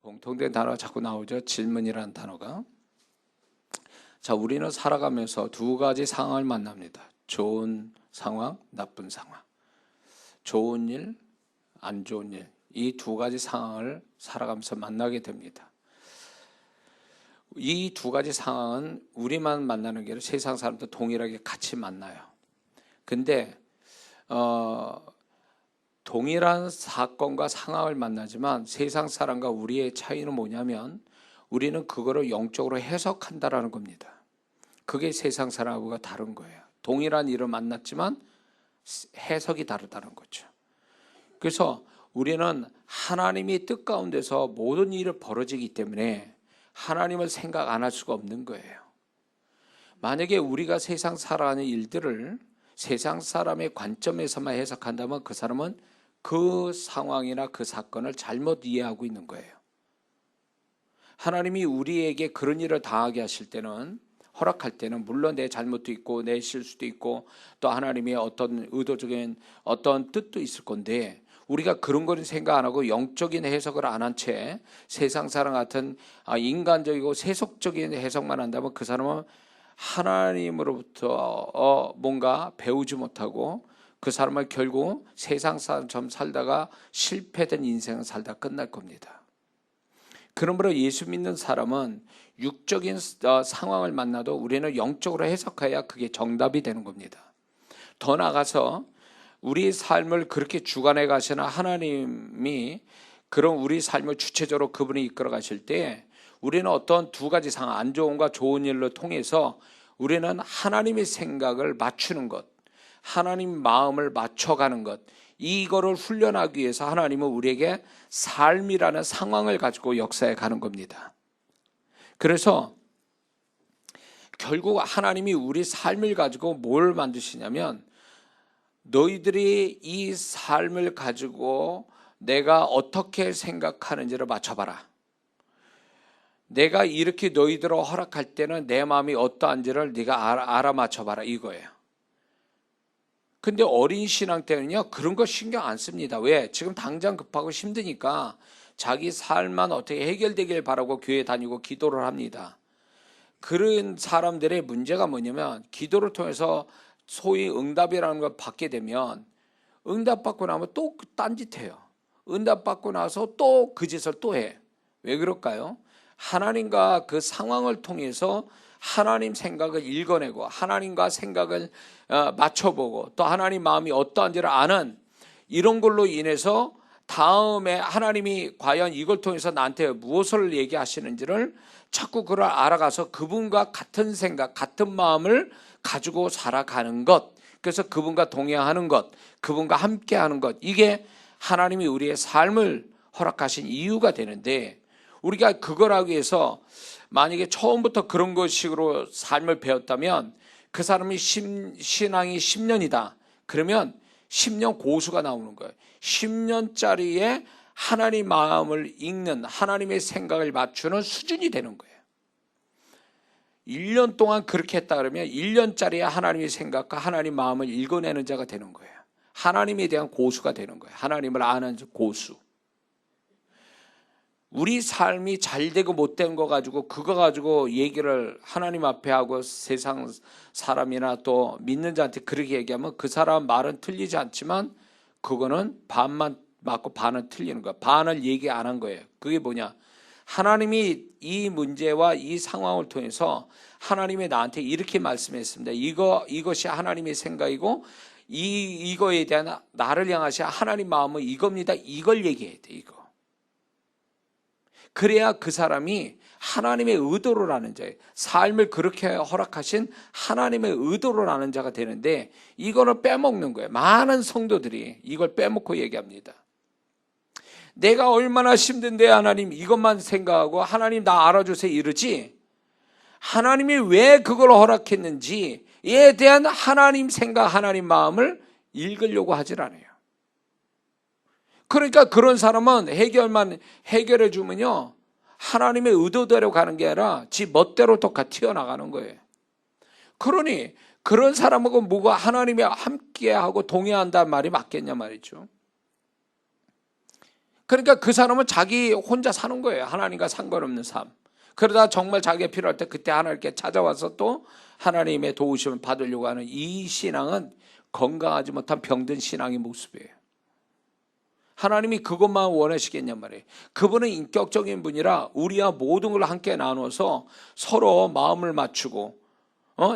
공통된 단어가 자꾸 나오죠. 질문이라는 단어가. 자, 우리는 살아가면서 두 가지 상황을 만납니다. 좋은 상황, 나쁜 상황. 좋은 일, 안 좋은 일. 이 두 가지 상황을 살아가면서 만나게 됩니다. 이 두 가지 상황은 우리만 만나는 게 아니라 세상 사람도 동일하게 같이 만나요. 근데 동일한 사건과 상황을 만나지만 세상 사람과 우리의 차이는 뭐냐면 우리는 그거를 영적으로 해석한다라는 겁니다. 그게 세상 사람하고 다른 거예요. 동일한 일을 만났지만 해석이 다르다는 거죠. 그래서 우리는 하나님의 뜻 가운데서 모든 일이 벌어지기 때문에 하나님을 생각 안 할 수가 없는 거예요. 만약에 우리가 세상 살아가는 일들을 세상 사람의 관점에서만 해석한다면 그 사람은 그 상황이나 그 사건을 잘못 이해하고 있는 거예요. 하나님이 우리에게 그런 일을 당하게 하실 때는, 허락할 때는 물론 내 잘못도 있고 내 실수도 있고 또 하나님의 어떤 의도적인 어떤 뜻도 있을 건데, 우리가 그런 거는 생각 안 하고 영적인 해석을 안 한 채 세상 사람 같은 인간적이고 세속적인 해석만 한다면 그 사람은 하나님으로부터 뭔가 배우지 못하고 그 사람은 결국 세상 사람처럼 살다가 실패된 인생을 살다 끝날 겁니다. 그러므로 예수 믿는 사람은 육적인 상황을 만나도 우리는 영적으로 해석해야 그게 정답이 되는 겁니다. 더 나아가서 우리 삶을 그렇게 주관해 가시는 하나님이 그런 우리 삶을 주체적으로 그분이 이끌어 가실 때 우리는 어떤 두 가지 상황, 안 좋은과 좋은 일로 통해서 우리는 하나님의 생각을 맞추는 것, 하나님 마음을 맞춰가는 것, 이거를 훈련하기 위해서 하나님은 우리에게 삶이라는 상황을 가지고 역사해 가는 겁니다. 그래서 결국 하나님이 우리 삶을 가지고 뭘 만드시냐면, 너희들이 이 삶을 가지고 내가 어떻게 생각하는지를 맞춰봐라. 내가 이렇게 너희들을 허락할 때는 내 마음이 어떠한지를 네가 알아맞혀봐라, 이거예요. 근데 어린 신앙 때는요 그런 거 신경 안 씁니다. 왜? 지금 당장 급하고 힘드니까 자기 삶만 어떻게 해결되길 바라고 교회 다니고 기도를 합니다. 그런 사람들의 문제가 뭐냐면, 기도를 통해서 소위 응답이라는 걸 받게 되면 응답받고 나면 또 딴짓해요. 응답받고 나서 또 그 짓을 또 해. 왜 그럴까요? 하나님과 그 상황을 통해서 하나님 생각을 읽어내고 하나님과 생각을 맞춰보고 또 하나님 마음이 어떠한지를 아는 이런 걸로 인해서 다음에 하나님이 과연 이걸 통해서 나한테 무엇을 얘기하시는지를 자꾸 그걸 알아가서 그분과 같은 생각, 같은 마음을 가지고 살아가는 것, 그래서 그분과 동행하는 것, 그분과 함께하는 것, 이게 하나님이 우리의 삶을 허락하신 이유가 되는데, 우리가 그걸 하기 위해서 만약에 처음부터 그런 것식으로 삶을 배웠다면 그 사람이 신앙이 10년이다. 그러면 10년 고수가 나오는 거예요. 10년짜리의 하나님 마음을 읽는, 하나님의 생각을 맞추는 수준이 되는 거예요. 1년 동안 그렇게 했다 그러면 1년짜리의 하나님의 생각과 하나님 마음을 읽어내는 자가 되는 거예요. 하나님에 대한 고수가 되는 거예요. 하나님을 아는 고수. 우리 삶이 잘 되고 못 된 거 가지고 그거 가지고 얘기를 하나님 앞에 하고 세상 사람이나 또 믿는 자한테 그렇게 얘기하면 그 사람 말은 틀리지 않지만 그거는 반만 맞고 반은 틀리는 거야. 반을 얘기 안 한 거예요. 그게 뭐냐? 하나님이 이 문제와 이 상황을 통해서 하나님이 나한테 이렇게 말씀했습니다. 이것이 하나님의 생각이고 이거에 대한 나를 향하신 하나님 마음은 이겁니다. 이걸 얘기해야 돼. 이거. 그래야 그 사람이 하나님의 의도를 아는 자예요. 삶을 그렇게 허락하신 하나님의 의도를 아는 자가 되는데 이거를 빼먹는 거예요. 많은 성도들이 이걸 빼먹고 얘기합니다. 내가 얼마나 힘든데 하나님 이것만 생각하고 하나님 나 알아주세요 이러지, 하나님이 왜 그걸 허락했는지에 대한 하나님 생각, 하나님 마음을 읽으려고 하질 않아요. 그러니까 그런 사람은 해결만 해결해 주면요 하나님의 의도대로 가는 게 아니라 지 멋대로 똑같이 튀어나가는 거예요. 그러니 그런 사람하고 뭐가 하나님이 함께하고 동행한다는 말이 맞겠냐 말이죠. 그러니까 그 사람은 자기 혼자 사는 거예요. 하나님과 상관없는 삶. 그러다 정말 자기가 필요할 때 그때 하나님께 찾아와서 또 하나님의 도우심을 받으려고 하는 이 신앙은 건강하지 못한 병든 신앙의 모습이에요. 하나님이 그것만 원하시겠냔 말이에요. 그분은 인격적인 분이라 우리와 모든 걸 함께 나눠서 서로 마음을 맞추고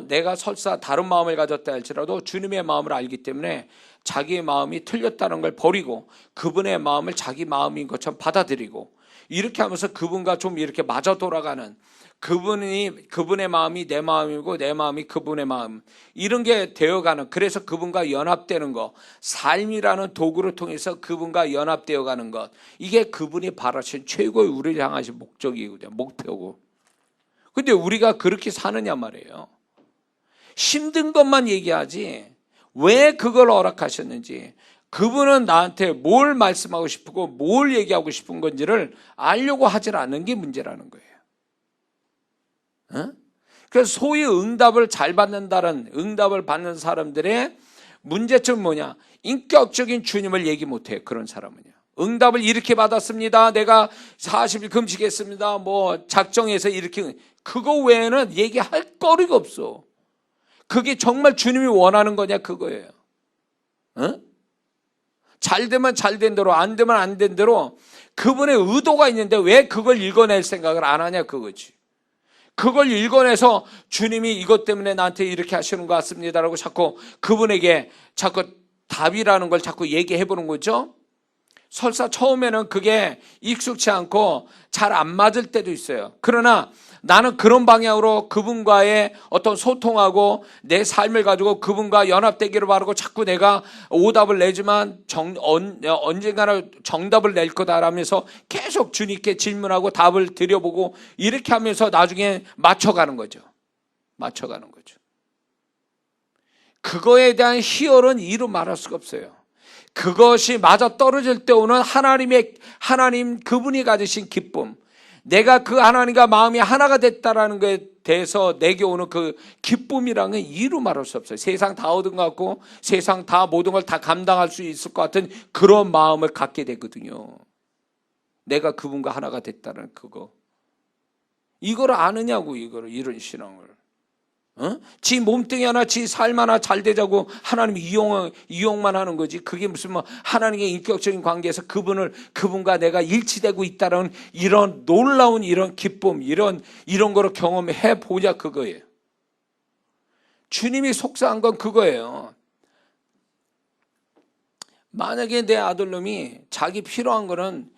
내가 설사 다른 마음을 가졌다 할지라도 주님의 마음을 알기 때문에 자기의 마음이 틀렸다는 걸 버리고 그분의 마음을 자기 마음인 것처럼 받아들이고 이렇게 하면서 그분과 좀 이렇게 맞아 돌아가는, 그분의 마음이 내 마음이고 내 마음이 그분의 마음, 이런 게 되어가는, 그래서 그분과 연합되는 것, 삶이라는 도구를 통해서 그분과 연합되어 가는 것, 이게 그분이 바라신 최고의 우리를 향하신 목적이거든요. 목표고. 근데 우리가 그렇게 사느냐 말이에요. 힘든 것만 얘기하지 왜 그걸 허락하셨는지, 그분은 나한테 뭘 말씀하고 싶고 뭘 얘기하고 싶은 건지를 알려고 하질 않는 게 문제라는 거예요. 그래서 소위 응답을 잘 받는다는, 응답을 받는 사람들의 문제점은 뭐냐? 인격적인 주님을 얘기 못해요. 그런 사람은요. 응답을 이렇게 받았습니다. 내가 40일 금식했습니다. 뭐 작정해서 이렇게, 그거 외에는 얘기할 거리가 없어. 그게 정말 주님이 원하는 거냐 그거예요. 잘 되면 잘 된 대로, 안 되면 안 된 대로 그분의 의도가 있는데 왜 그걸 읽어낼 생각을 안 하냐 그거지. 그걸 읽어내서 주님이 이것 때문에 나한테 이렇게 하시는 것 같습니다라고 자꾸 그분에게 자꾸 답이라는 걸 자꾸 얘기해 보는 거죠. 설사 처음에는 그게 익숙치 않고 잘 안 맞을 때도 있어요. 그러나 나는 그런 방향으로 그분과의 어떤 소통하고 내 삶을 가지고 그분과 연합되기를 바라고 자꾸 내가 오답을 내지만 언젠가는 정답을 낼 거다라면서 계속 주님께 질문하고 답을 드려보고 이렇게 하면서 나중에 맞춰가는 거죠. 맞춰가는 거죠. 그거에 대한 희열은 이루 말할 수가 없어요. 그것이 맞아 떨어질 때 오는 하나님 그분이 가지신 기쁨, 내가 그 하나님과 마음이 하나가 됐다라는 것에 대해서 내게 오는 그 기쁨이라는 건 이루 말할 수 없어요. 세상 다 얻은 것 같고 세상 다 모든 걸 다 감당할 수 있을 것 같은 그런 마음을 갖게 되거든요. 내가 그분과 하나가 됐다는 그거. 이걸 아느냐고, 이거를, 이런 신앙을. 지 몸뚱이 하나, 지 삶 하나 잘 되자고 하나님 이용만 하는 거지. 그게 무슨 뭐 하나님의 인격적인 관계에서 그분과 내가 일치되고 있다는 이런 놀라운 이런 기쁨, 이런 거를 경험해 보냐 그거예요. 주님이 속상한 건 그거예요. 만약에 내 아들놈이 자기 필요한 거는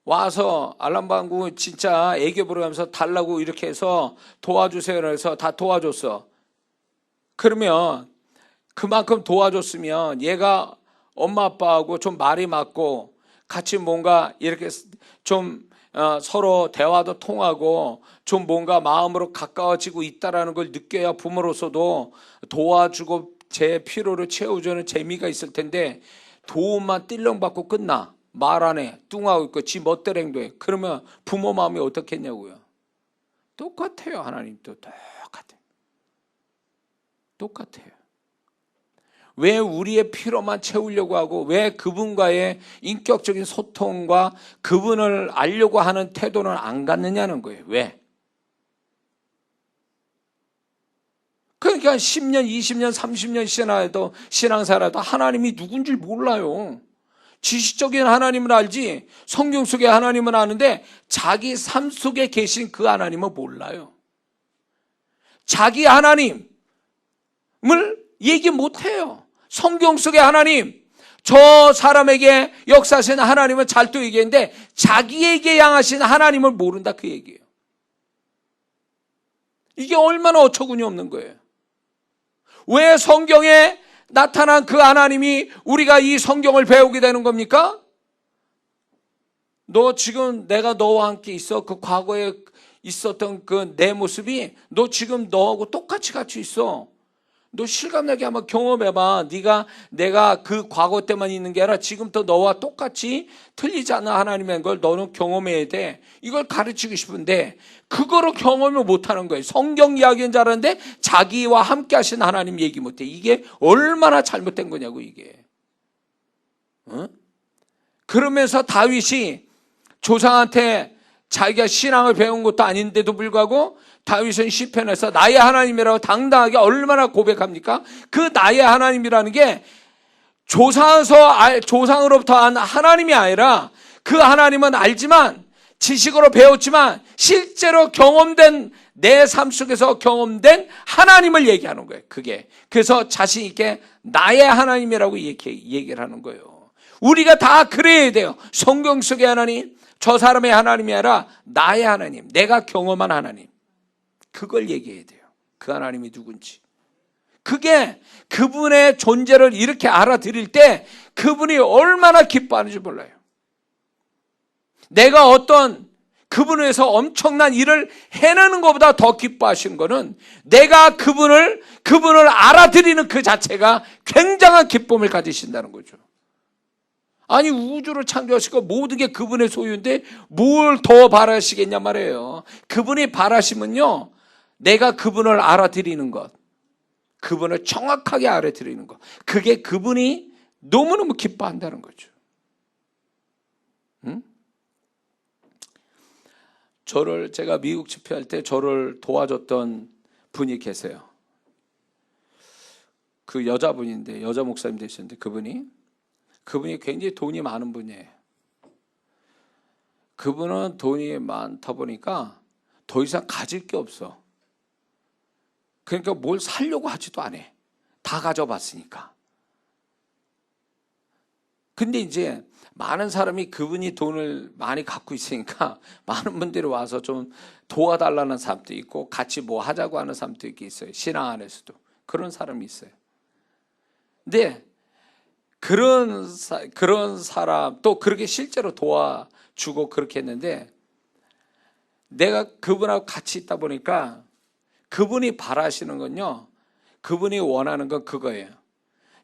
와서 알람방구 진짜 애교 부르면서 달라고 이렇게 해서 도와주세요 해서 다 도와줬어. 그러면 그만큼 도와줬으면 얘가 엄마 아빠하고 좀 말이 맞고 같이 뭔가 이렇게 좀 서로 대화도 통하고 좀 뭔가 마음으로 가까워지고 있다라는 걸 느껴야 부모로서도 도와주고 제 필요를 채워주는 재미가 있을 텐데, 도움만 띨렁받고 끝나. 말 안 해. 뚱하고 있고 지 멋대로 행동해. 그러면 부모 마음이 어떻겠냐고요. 똑같아요. 하나님도 똑같아요. 왜 우리의 필요만 채우려고 하고 왜 그분과의 인격적인 소통과 그분을 알려고 하는 태도는 안 갖느냐는 거예요. 왜? 그러니까 10년, 20년, 30년 신앙생활해도 하나님이 누군지 몰라요. 지식적인 하나님을 알지 성경 속의 하나님은 아는데 자기 삶 속에 계신 그 하나님은 몰라요. 자기 하나님을 얘기 못해요. 성경 속의 하나님, 저 사람에게 역사하신 하나님은 잘 또 얘기했는데 자기에게 향하신 하나님을 모른다 그 얘기예요. 이게 얼마나 어처구니 없는 거예요. 왜 성경에 나타난 그 하나님이 우리가 이 성경을 배우게 되는 겁니까? 너 지금 내가 너와 함께 있어. 그 과거에 있었던 그 내 모습이 너 지금 너하고 똑같이 같이 있어. 너 실감나게 한번 경험해봐. 내가 그 과거 때만 있는 게 아니라 지금부터 너와 똑같이 틀리지 않는 하나님의 걸 너는 경험해야 돼. 이걸 가르치고 싶은데 그거를 경험을 못하는 거예요. 성경 이야기는 잘하는데 자기와 함께 하신 하나님 얘기 못해. 이게 얼마나 잘못된 거냐고 이게. 그러면서 다윗이 조상한테 자기가 신앙을 배운 것도 아닌데도 불구하고 다윗은 시편에서 나의 하나님이라고 당당하게 얼마나 고백합니까? 그 나의 하나님이라는 게 조상으로부터 한 하나님이 아니라 그 하나님은 알지만 지식으로 배웠지만 실제로 경험된 내 삶 속에서 경험된 하나님을 얘기하는 거예요. 그게 그래서 자신 있게 나의 하나님이라고 이렇게 얘기를 하는 거예요. 우리가 다 그래야 돼요. 성경 속의 하나님, 저 사람의 하나님이 아니라 나의 하나님, 내가 경험한 하나님, 그걸 얘기해야 돼요. 그 하나님이 누군지. 그게 그분의 존재를 이렇게 알아들일 때 그분이 얼마나 기뻐하는지 몰라요. 내가 어떤 그분을 위해서 엄청난 일을 해내는 것보다 더 기뻐하신 거는 내가 그분을 알아들이는 그 자체가 굉장한 기쁨을 가지신다는 거죠. 아니, 우주를 창조하시고 모든 게 그분의 소유인데 뭘 더 바라시겠냐 말이에요. 그분이 바라시면요, 내가 그분을 알아들이는 것, 그분을 정확하게 알아들이는 것, 그게 그분이 너무너무 기뻐한다는 거죠. 응? 제가 미국 집회할 때 저를 도와줬던 분이 계세요. 그 여자분인데, 여자 목사님 되셨는데 그분이 굉장히 돈이 많은 분이에요. 그분은 돈이 많다 보니까 더 이상 가질 게 없어. 그러니까 뭘 살려고 하지도 않아. 다 가져봤으니까. 근데 이제 많은 사람이 그분이 돈을 많이 갖고 있으니까 많은 분들이 와서 좀 도와달라는 사람도 있고 같이 뭐 하자고 하는 사람도 있어요. 신앙 안에서도. 그런 사람이 있어요. 근데 그런 사람 또 그렇게 실제로 도와주고 그렇게 했는데 내가 그분하고 같이 있다 보니까 그분이 바라시는 건요, 그분이 원하는 건 그거예요.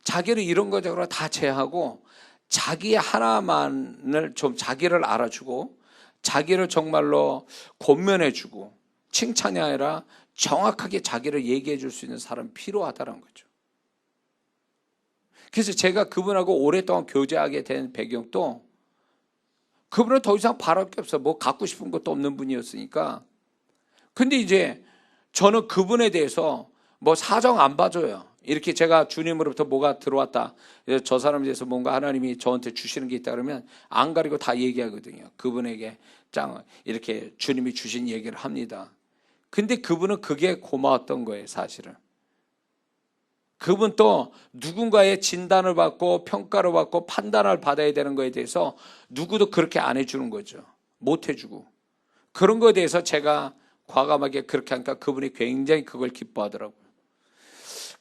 자기를 이런 거 저런 거 다 제하고 자기 하나만을 좀 자기를 알아주고 자기를 정말로 권면해주고 칭찬이 아니라 정확하게 자기를 얘기해 줄 수 있는 사람이 필요하다는 거죠. 그래서 제가 그분하고 오랫동안 교제하게 된 배경도 그분은 더 이상 바랄 게 없어. 뭐 갖고 싶은 것도 없는 분이었으니까. 근데 이제 저는 그분에 대해서 뭐 사정 안 봐줘요. 이렇게 제가 주님으로부터 뭐가 들어왔다, 저 사람에 대해서 뭔가 하나님이 저한테 주시는 게 있다 그러면 안 가리고 다 얘기하거든요. 그분에게 이렇게 주님이 주신 얘기를 합니다. 근데 그분은 그게 고마웠던 거예요, 사실은. 그분 또 누군가의 진단을 받고 평가를 받고 판단을 받아야 되는 거에 대해서 누구도 그렇게 안 해주는 거죠. 못 해주고. 그런 거에 대해서 제가 과감하게 그렇게 하니까 그분이 굉장히 그걸 기뻐하더라고요.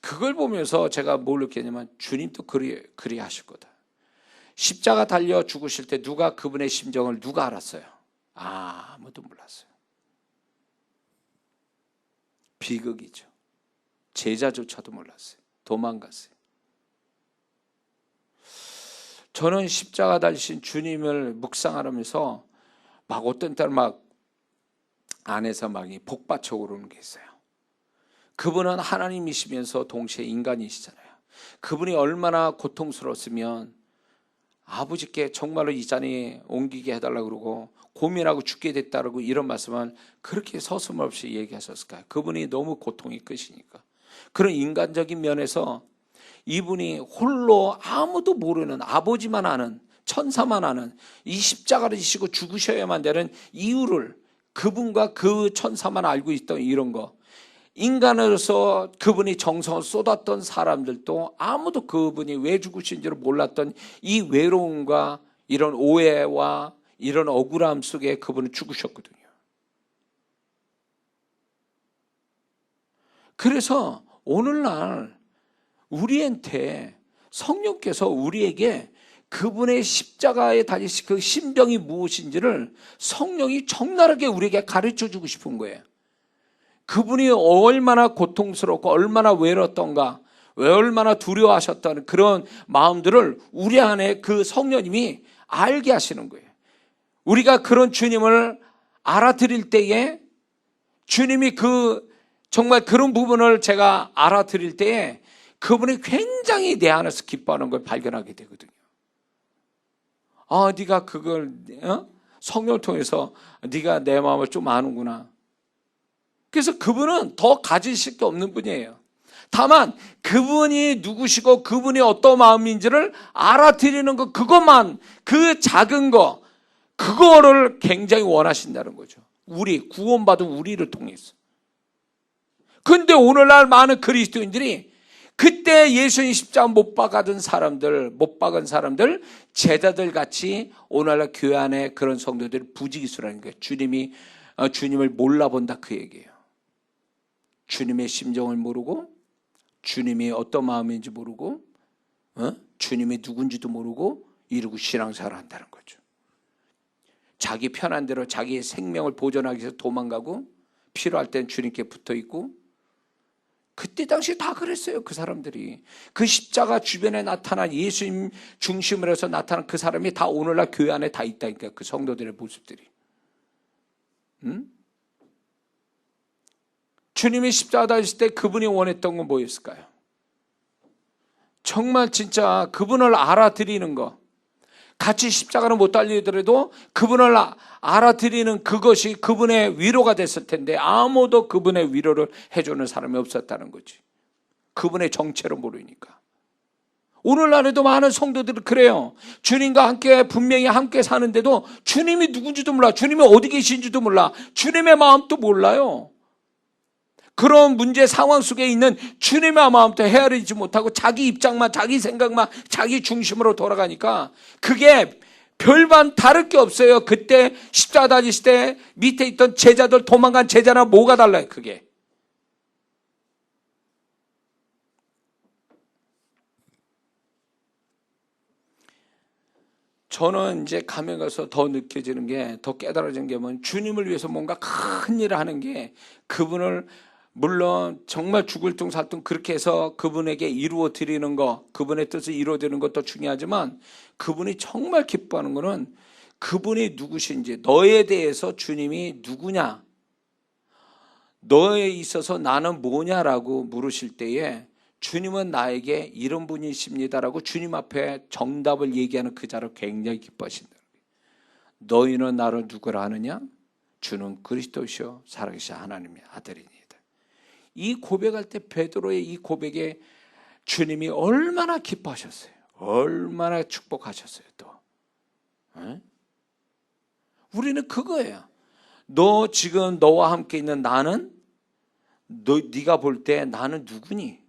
그걸 보면서 제가 뭘 느꼈냐면 주님도 그리 하실 거다. 십자가 달려 죽으실 때 누가 그분의 심정을 누가 알았어요? 아무도 몰랐어요. 비극이죠. 제자조차도 몰랐어요. 도망갔어요. 저는 십자가 달리신 주님을 묵상하면서 막 어떤 때는 막 안에서 막 복받쳐 오르는 게 있어요. 그분은 하나님이시면서 동시에 인간이시잖아요. 그분이 얼마나 고통스러웠으면 아버지께 정말로 이 잔이 옮기게 해달라고 그러고 고민하고 죽게 됐다라고 이런 말씀을 그렇게 서슴없이 얘기하셨을까요? 그분이 너무 고통이 끝이니까. 그런 인간적인 면에서 이분이 홀로 아무도 모르는, 아버지만 아는, 천사만 아는 이 십자가를 지시고 죽으셔야만 되는 이유를 그분과 그 천사만 알고 있던 이런 거, 인간으로서 그분이 정성을 쏟았던 사람들도 아무도 그분이 왜 죽으신지를 몰랐던 이 외로움과 이런 오해와 이런 억울함 속에 그분은 죽으셨거든요. 그래서 오늘날 우리한테 성령께서 우리에게 그분의 십자가에 달리신 그 심정이 무엇인지를 성령이 적나라하게 우리에게 가르쳐 주고 싶은 거예요. 그분이 얼마나 고통스럽고 얼마나 외롭던가, 얼마나 두려워하셨다는 그런 마음들을 우리 안에 그 성령님이 알게 하시는 거예요. 우리가 그런 주님을 알아들일 때에 주님이 정말 그런 부분을 제가 알아들일 때에 그분이 굉장히 내 안에서 기뻐하는 걸 발견하게 되거든요. 네가 그걸 성령을 통해서 네가 내 마음을 좀 아는구나. 그래서 그분은 더 가지실 게 없는 분이에요. 다만 그분이 누구시고 그분이 어떤 마음인지를 알아들이는 것, 그것만, 그 작은 거, 그거를 굉장히 원하신다는 거죠. 구원받은 우리를 통해서. 근데 오늘날 많은 그리스도인들이 그때 예수님 십자가 못 박은 사람들, 제자들 같이 오늘날 교회 안에 그런 성도들이 부지기수라는 거예요. 주님을 몰라본다, 그 얘기예요. 주님의 심정을 모르고, 주님이 어떤 마음인지 모르고, 주님이 누군지도 모르고 이러고 신앙생활을 한다는 거죠. 자기 편한 대로 자기의 생명을 보존하기 위해서 도망가고, 필요할 땐 주님께 붙어있고, 그때 당시 다 그랬어요. 그 사람들이. 그 십자가 주변에 나타난 예수님 중심으로 해서 나타난 그 사람이 다 오늘날 교회 안에 다 있다니까, 그 성도들의 모습들이. 주님이 십자가 달리실 때 그분이 원했던 건 뭐였을까요? 정말 진짜 그분을 알아들이는 거. 같이 십자가를 못 달리더라도 그분을 알아들이는 그것이 그분의 위로가 됐을 텐데 아무도 그분의 위로를 해주는 사람이 없었다는 거지. 그분의 정체를 모르니까. 오늘날에도 많은 성도들은 그래요. 주님과 함께 분명히 함께 사는데도 주님이 누군지도 몰라. 주님이 어디 계신지도 몰라. 주님의 마음도 몰라요. 그런 문제 상황 속에 있는 주님의 마음도 헤아리지 못하고 자기 입장만, 자기 생각만, 자기 중심으로 돌아가니까 그게 별반 다를 게 없어요. 그때 십자가 달리실 때 밑에 있던 제자들, 도망간 제자나 뭐가 달라요, 그게. 저는 이제 가면 가서 더 느껴지는 게, 더 깨달아지는 게 뭐냐면, 주님을 위해서 뭔가 큰 일을 하는 게, 그분을 물론 정말 죽을 둥 살 둥 그렇게 해서 그분에게 이루어 드리는 거, 그분의 뜻을 이루어 드리는 것도 중요하지만, 그분이 정말 기뻐하는 거는 그분이 누구신지, 너에 대해서 주님이 누구냐, 너에 있어서 나는 뭐냐라고 물으실 때에 주님은 나에게 이런 분이십니다라고 주님 앞에 정답을 얘기하는 그 자를 굉장히 기뻐하신다. 너희는 나를 누구라 하느냐? 주는 그리스도시요 살아계신 하나님의 아들이니이다. 이 고백할 때 베드로의 이 고백에 주님이 얼마나 기뻐하셨어요. 얼마나 축복하셨어요. 또 우리는 그거예요. 너 지금 너와 함께 있는 나는, 네가 볼 때 나는 누구니?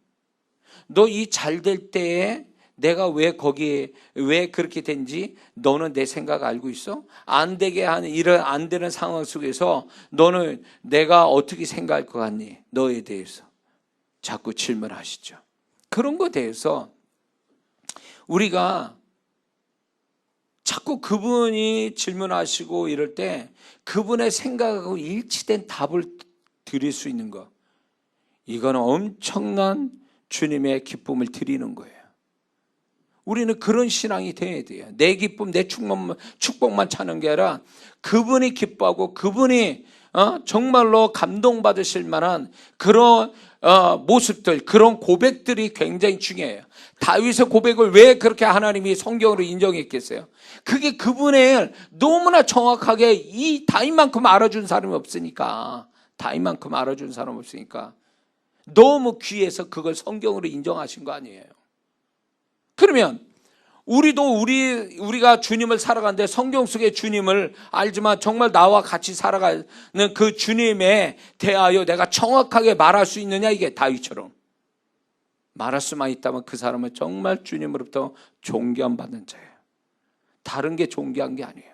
너 이 잘 될 때에 내가 왜 그렇게 된지 너는 내 생각 알고 있어? 안 되게 하는 이런 안 되는 상황 속에서 너는 내가 어떻게 생각할 것 같니? 너에 대해서 자꾸 질문하시죠. 그런 거에 대해서 우리가 자꾸 그분이 질문하시고 이럴 때 그분의 생각하고 일치된 답을 드릴 수 있는 거, 이거는 엄청난 주님의 기쁨을 드리는 거예요. 우리는 그런 신앙이 돼야 돼요. 내 기쁨, 내 축복만 찾는 게 아니라 그분이 기뻐하고 그분이 정말로 감동받으실 만한 그런 모습들, 그런 고백들이 굉장히 중요해요. 다윗의 고백을 왜 그렇게 하나님이 성경으로 인정했겠어요? 그게 그분을 너무나 정확하게 이 다윗만큼 알아준 사람이 없으니까, 다윗만큼 알아준 사람 없으니까 너무 귀해서 그걸 성경으로 인정하신 거 아니에요. 그러면 우리가 주님을 살아가는데 성경 속의 주님을 알지만 정말 나와 같이 살아가는 그 주님에 대하여 내가 정확하게 말할 수 있느냐, 이게 다윗처럼 말할 수만 있다면 그 사람은 정말 주님으로부터 존귀함 받는 자예요. 다른 게 존귀한 게 아니에요.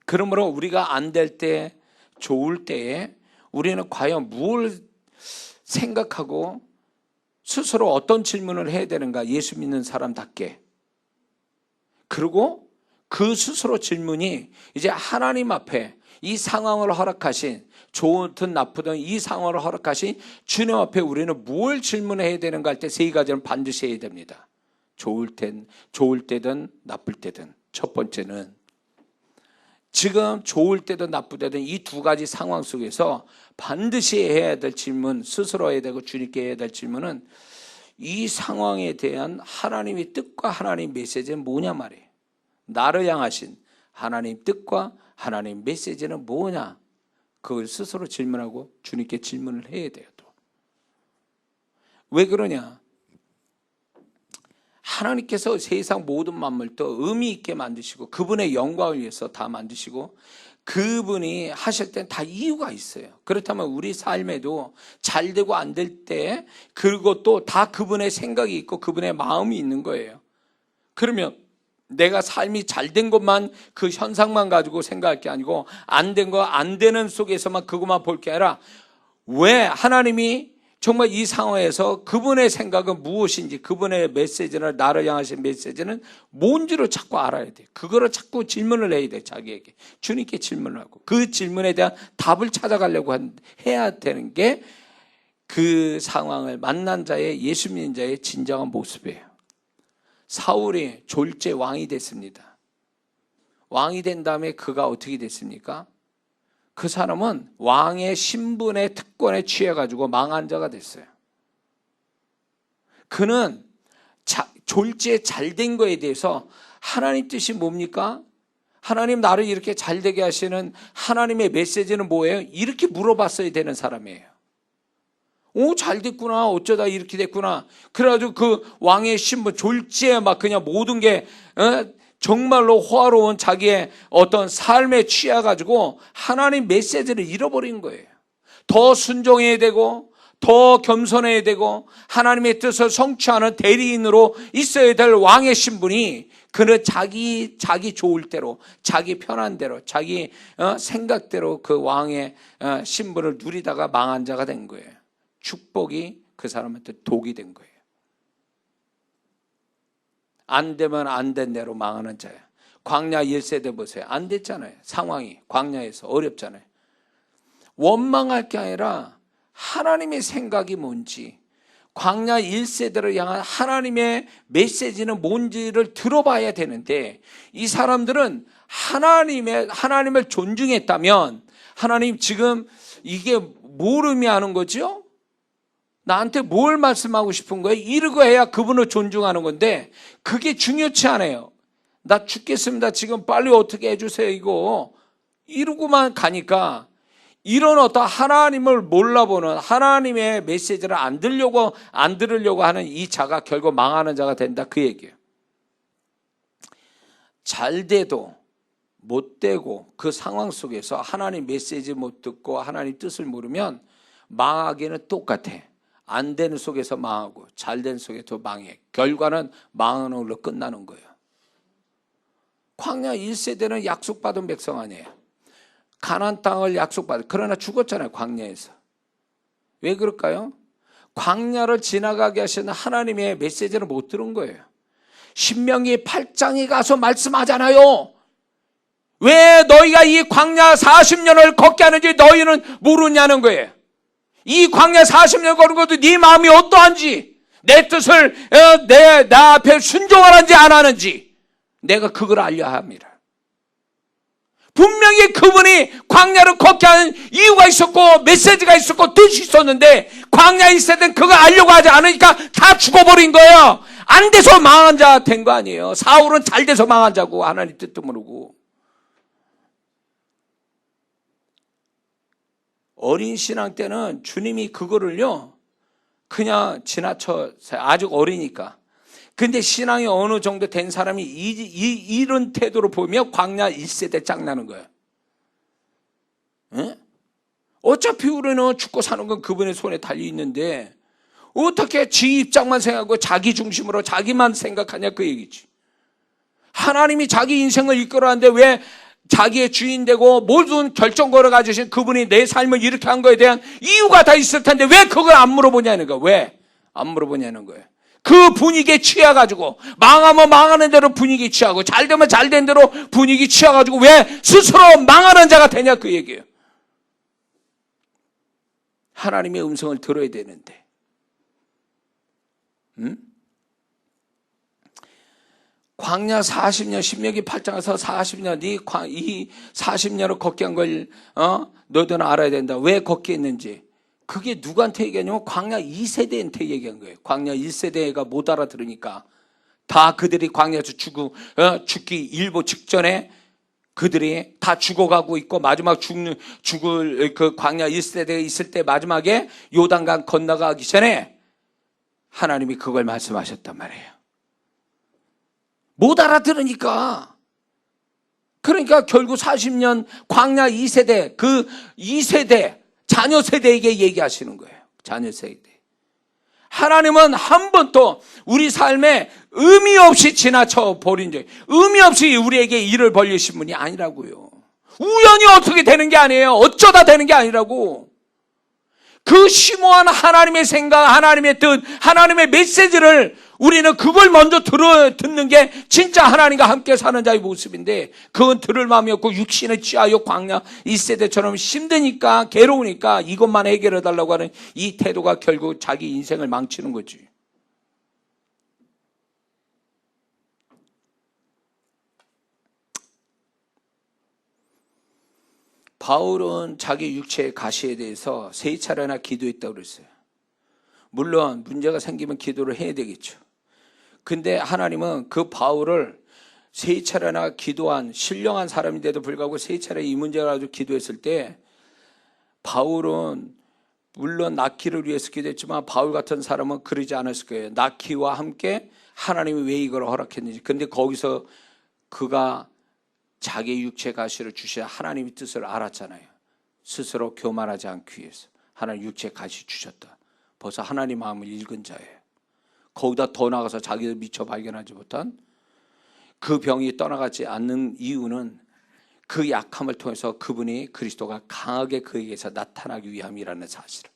그러므로 우리가 안 될 때, 좋을 때에 우리는 과연 무엇을 생각하고 스스로 어떤 질문을 해야 되는가, 예수 믿는 사람답게. 그리고 그 스스로 질문이 이제 하나님 앞에 이 상황을 허락하신, 좋든 나쁘든 이 상황을 허락하신 주님 앞에 우리는 뭘 질문해야 되는가 할 때 세 가지는 반드시 해야 됩니다. 좋을 때든 나쁠 때든. 첫 번째는 지금 좋을 때든 나쁠 때든 이 두 가지 상황 속에서 반드시 해야 될 질문, 스스로 해야 되고 주님께 해야 될 질문은, 이 상황에 대한 하나님의 뜻과 하나님의 메시지는 뭐냐 말이에요. 나를 향하신 하나님 뜻과 하나님 메시지는 뭐냐? 그걸 스스로 질문하고 주님께 질문을 해야 돼요. 또. 왜 그러냐? 하나님께서 세상 모든 만물도 의미 있게 만드시고 그분의 영광을 위해서 다 만드시고 그분이 하실 땐 다 이유가 있어요. 그렇다면 우리 삶에도 잘 되고 안 될 때 그리고 또 다 그분의 생각이 있고 그분의 마음이 있는 거예요. 그러면 내가 삶이 잘 된 것만 그 현상만 가지고 생각할 게 아니고 안 된 거 안 되는 속에서만 그것만 볼 게 아니라 왜 하나님이 정말 이 상황에서 그분의 생각은 무엇인지 그분의 메시지나 나를 향하신 메시지는 뭔지를 자꾸 알아야 돼. 그거를 자꾸 질문을 해야 돼. 자기에게. 주님께 질문을 하고 그 질문에 대한 답을 찾아가려고 해야 되는 게 그 상황을 만난 자의 예수 믿는 자의 진정한 모습이에요. 사울이 졸제 왕이 됐습니다. 왕이 된 다음에 그가 어떻게 됐습니까? 그 사람은 왕의 신분의 특권에 취해가지고 망한 자가 됐어요. 그는 졸지에 잘된 거에 대해서 하나님 뜻이 뭡니까? 하나님 나를 이렇게 잘되게 하시는 하나님의 메시지는 뭐예요? 이렇게 물어봤어야 되는 사람이에요. 오, 잘 됐구나. 어쩌다 이렇게 됐구나. 그래가지고 그 왕의 신분, 졸지에 막 그냥 모든 게 정말로 호화로운 자기의 어떤 삶에 취해가지고 하나님 메시지를 잃어버린 거예요. 더 순종해야 되고 더 겸손해야 되고 하나님의 뜻을 성취하는 대리인으로 있어야 될 왕의 신분이 그는 자기 좋을 대로 자기 편한 대로 자기 생각대로 그 왕의 신분을 누리다가 망한 자가 된 거예요. 축복이 그 사람한테 독이 된 거예요. 안 되면 안 된 대로 망하는 자야. 광야 1세대 보세요. 안 됐잖아요. 상황이 광야에서 어렵잖아요. 원망할 게 아니라 하나님의 생각이 뭔지 광야 1세대를 향한 하나님의 메시지는 뭔지를 들어봐야 되는데 이 사람들은 하나님을 존중했다면 하나님 지금 이게 뭘 의미하는 거죠? 나한테 뭘 말씀하고 싶은 거예요? 이러고 해야 그분을 존중하는 건데 그게 중요치 않아요. 나 죽겠습니다. 지금 빨리 어떻게 해주세요. 이러고만 가니까 이런 어떤 하나님을 몰라보는 하나님의 메시지를 안 들으려고 하는 이 자가 결국 망하는 자가 된다. 그 얘기예요. 잘 돼도 못 되고 그 상황 속에서 하나님 메시지 못 듣고 하나님 뜻을 모르면 망하기는 똑같아. 안 되는 속에서 망하고 잘 된 속에서 망해. 결과는 망하는 걸로 끝나는 거예요. 광야 1세대는 약속받은 백성 아니에요. 가나안 땅을 약속받은 그러나 죽었잖아요. 광야에서. 왜 그럴까요? 광야를 지나가게 하시는 하나님의 메시지를 못 들은 거예요. 신명기 8장에 가서 말씀하잖아요. 왜 너희가 이 광야 40년을 걷게 하는지 너희는 모르냐는 거예요. 이 광야 40년 걸은 것도 네 마음이 어떠한지 내 뜻을 나 앞에 순종하는지 안 하는지 내가 그걸 알려야 합니다. 분명히 그분이 광야를 걷게 하는 이유가 있었고 메시지가 있었고 뜻이 있었는데 광야에 있을 땐 그거 알려고 하지 않으니까 다 죽어버린 거예요. 안 돼서 망한 자 된 거 아니에요. 사울은 잘 돼서 망한 자고 하나님 뜻도 모르고. 어린 신앙 때는 주님이 그거를요 그냥 지나쳐 아직 어리니까. 근데 신앙이 어느 정도 된 사람이 이런 태도로 보면 광야 1세대 짱나는 거예요. 에? 어차피 우리는 죽고 사는 건 그분의 손에 달려있는데 어떻게 지 입장만 생각하고 자기 중심으로 자기만 생각하냐 그 얘기지. 하나님이 자기 인생을 이끌어가는데 왜 자기의 주인 되고 모든 결정권을 가지신 그분이 내 삶을 이렇게 한 거에 대한 이유가 다 있을 텐데 왜 그걸 안 물어보냐는 거예요. 왜 안 물어보냐는 거예요. 그 분위기에 취해가지고 망하면 망하는 대로 분위기 취하고 잘 되면 잘 된 대로 분위기 취해가지고 왜 스스로 망하는 자가 되냐 그 얘기예요. 하나님의 음성을 들어야 되는데 광야 40년 신명기 8장에서 40년 이 40년을 걷게 한 걸 너희들은 알아야 된다. 왜 걷게 했는지 그게 누구한테 얘기하냐면 광야 2세대한테 얘기한 거예요. 광야 1세대가 못 알아들으니까 다 그들이 광야에서 죽기 일보 직전에 그들이 다 죽어가고 있고 마지막 죽을 그 광야 1세대에 있을 때 마지막에 요단강 건너가기 전에 하나님이 그걸 말씀하셨단 말이에요. 못 알아들으니까. 그러니까 결국 40년 광야 2세대, 그 2세대 자녀 세대에게 얘기하시는 거예요. 자녀 세대. 하나님은 한 번도 우리 삶에 의미 없이 지나쳐 버린 적, 의미 없이 우리에게 일을 벌리신 분이 아니라고요. 우연히 어떻게 되는 게 아니에요. 어쩌다 되는 게 아니라고. 그 심오한 하나님의 생각, 하나님의 뜻, 하나님의 메시지를 우리는 그걸 먼저 듣는 게 진짜 하나님과 함께 사는 자의 모습인데, 그건 들을 마음이 없고 육신에 취하여 광야 1세대처럼 힘드니까 괴로우니까 이것만 해결해 달라고 하는 이 태도가 결국 자기 인생을 망치는 거지. 바울은 자기 육체의 가시에 대해서 3차례나 기도했다고 그랬어요. 물론 문제가 생기면 기도를 해야 되겠죠. 근데 하나님은 그 바울을 3차례나 기도한 신령한 사람인데도 불구하고 3차례 이 문제를 가지고 기도했을 때, 바울은 물론 낫기를 위해서 기도했지만 바울 같은 사람은 그러지 않았을 거예요. 낫기와 함께 하나님이 왜 이걸 허락했는지. 근데 거기서 그가 자기 육체 가시를 주셔야 하나님의 뜻을 알았잖아요. 스스로 교만하지 않기 위해서 하나님 육체 가시 주셨다. 벌써 하나님 마음을 읽은 자예요. 거기다 더 나가서 자기도 미처 발견하지 못한 그 병이 떠나가지 않는 이유는 그 약함을 통해서 그분이 그리스도가 강하게 그에게서 나타나기 위함이라는 사실을,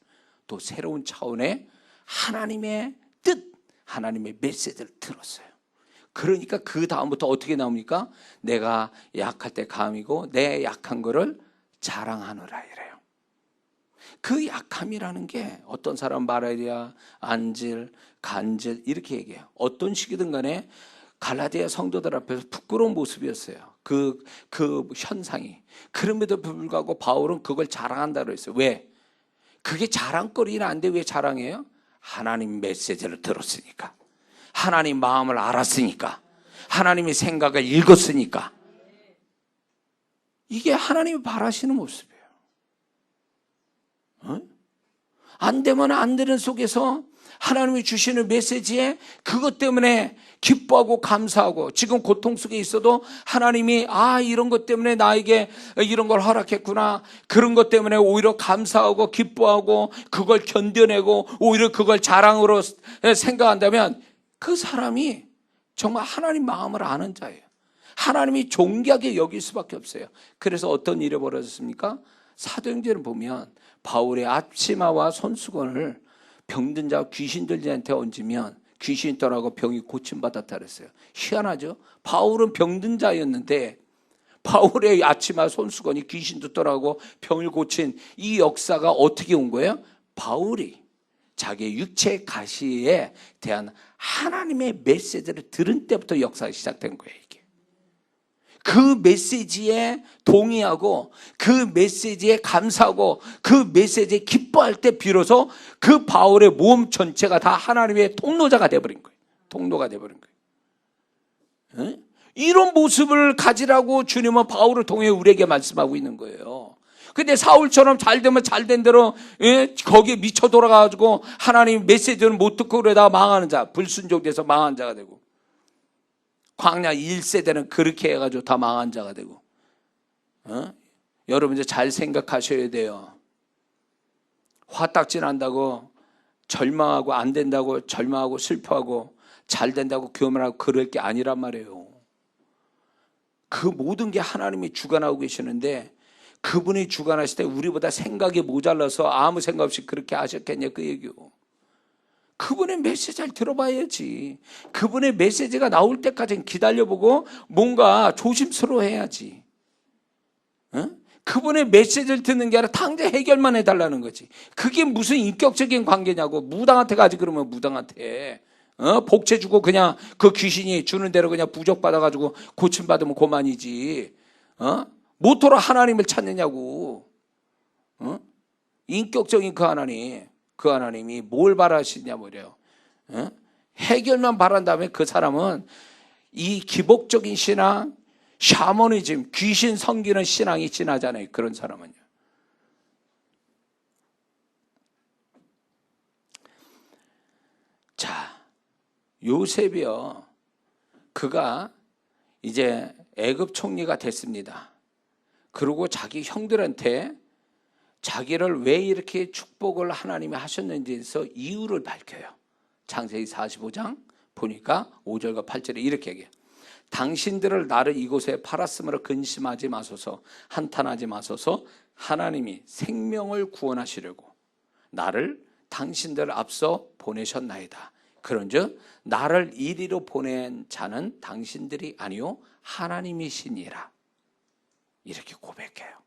또 새로운 차원의 하나님의 뜻, 하나님의 메시지를 들었어요. 그러니까 그 다음부터 어떻게 나옵니까? 내가 약할 때 감이고 내 약한 거를 자랑하노라 이래요. 그 약함이라는 게 어떤 사람 말하랴, 안질, 간질 이렇게 얘기해요. 어떤 식이든 간에 갈라디아 성도들 앞에서 부끄러운 모습이었어요. 그 현상이. 그럼에도 불구하고 바울은 그걸 자랑한다고 했어요. 왜? 그게 자랑거리는 아닌데 왜 자랑해요? 하나님 메시지를 들었으니까. 하나님 마음을 알았으니까. 하나님의 생각을 읽었으니까. 이게 하나님이 바라시는 모습이에요. 안 되면 안 되는 속에서 하나님이 주시는 메시지에 그것 때문에 기뻐하고 감사하고, 지금 고통 속에 있어도 하나님이 이런 것 때문에 나에게 이런 걸 허락했구나, 그런 것 때문에 오히려 감사하고 기뻐하고 그걸 견뎌내고 오히려 그걸 자랑으로 생각한다면 그 사람이 정말 하나님 마음을 아는 자예요. 하나님이 존귀하게 여길 수밖에 없어요. 그래서 어떤 일이 벌어졌습니까? 사도행전을 보면 바울의 앞치마와 손수건을 병든 자 귀신 들자한테 얹으면 귀신이 떠나고 병이 고침받았다 그랬어요. 희한하죠? 바울은 병든 자였는데 바울의 앞치마 손수건이 귀신도 떠나고 병을 고친 이 역사가 어떻게 온 거예요? 바울이 자기의 육체 가시에 대한 하나님의 메시지를 들은 때부터 역사가 시작된 거예요. 이게 그 메시지에 동의하고 그 메시지에 감사하고 그 메시지에 기뻐할 때 비로소 그 바울의 몸 전체가 다 하나님의 통로자가 되어버린 거예요. 통로가 되어버린 거예요. 이런 모습을 가지라고 주님은 바울을 통해 우리에게 말씀하고 있는 거예요. 근데 사울처럼 잘 되면 잘 된 대로 거기에 미쳐 돌아가지고 하나님 메시지를 못 듣고 그러다가 망하는 자, 불순종돼서 망한 자가 되고, 광야 1세대는 그렇게 해가지고 다 망한 자가 되고. 여러분 이제 잘 생각하셔야 돼요. 화딱지 난다고 절망하고 안 된다고 절망하고 슬퍼하고 잘 된다고 교만하고 그럴 게 아니란 말이에요. 그 모든 게 하나님이 주관하고 계시는데, 그분이 주관하실 때 우리보다 생각이 모자라서 아무 생각 없이 그렇게 하셨겠냐 그 얘기요. 그분의 메시지를 들어봐야지. 그분의 메시지가 나올 때까지는 기다려보고 뭔가 조심스러워해야지. 그분의 메시지를 듣는 게 아니라 당장 해결만 해달라는 거지. 그게 무슨 인격적인 관계냐고. 무당한테 가지 그러면 무당한테 복채 주고 그냥 그 귀신이 주는 대로 그냥 부적받아가지고 고침받으면 그만이지. 모토로 하나님을 찾느냐고. 인격적인 그 하나님이 뭘 바라시냐 뭐래요. 해결만 바란 다음에 그 사람은 이 기복적인 신앙, 샤머니즘, 귀신 섬기는 신앙이 지나잖아요. 그런 사람은요. 자, 요셉이요. 그가 이제 애굽 총리가 됐습니다. 그리고 자기 형들한테 자기를 왜 이렇게 축복을 하나님이 하셨는지에서 이유를 밝혀요. 창세기 45장 보니까 5절과 8절에 이렇게 얘기해요. 당신들을 나를 이곳에 팔았으므로 근심하지 마소서, 한탄하지 마소서. 하나님이 생명을 구원하시려고 나를 당신들 앞서 보내셨나이다. 그런즉 나를 이리로 보낸 자는 당신들이 아니요 하나님이시니라. 이렇게 고백해요.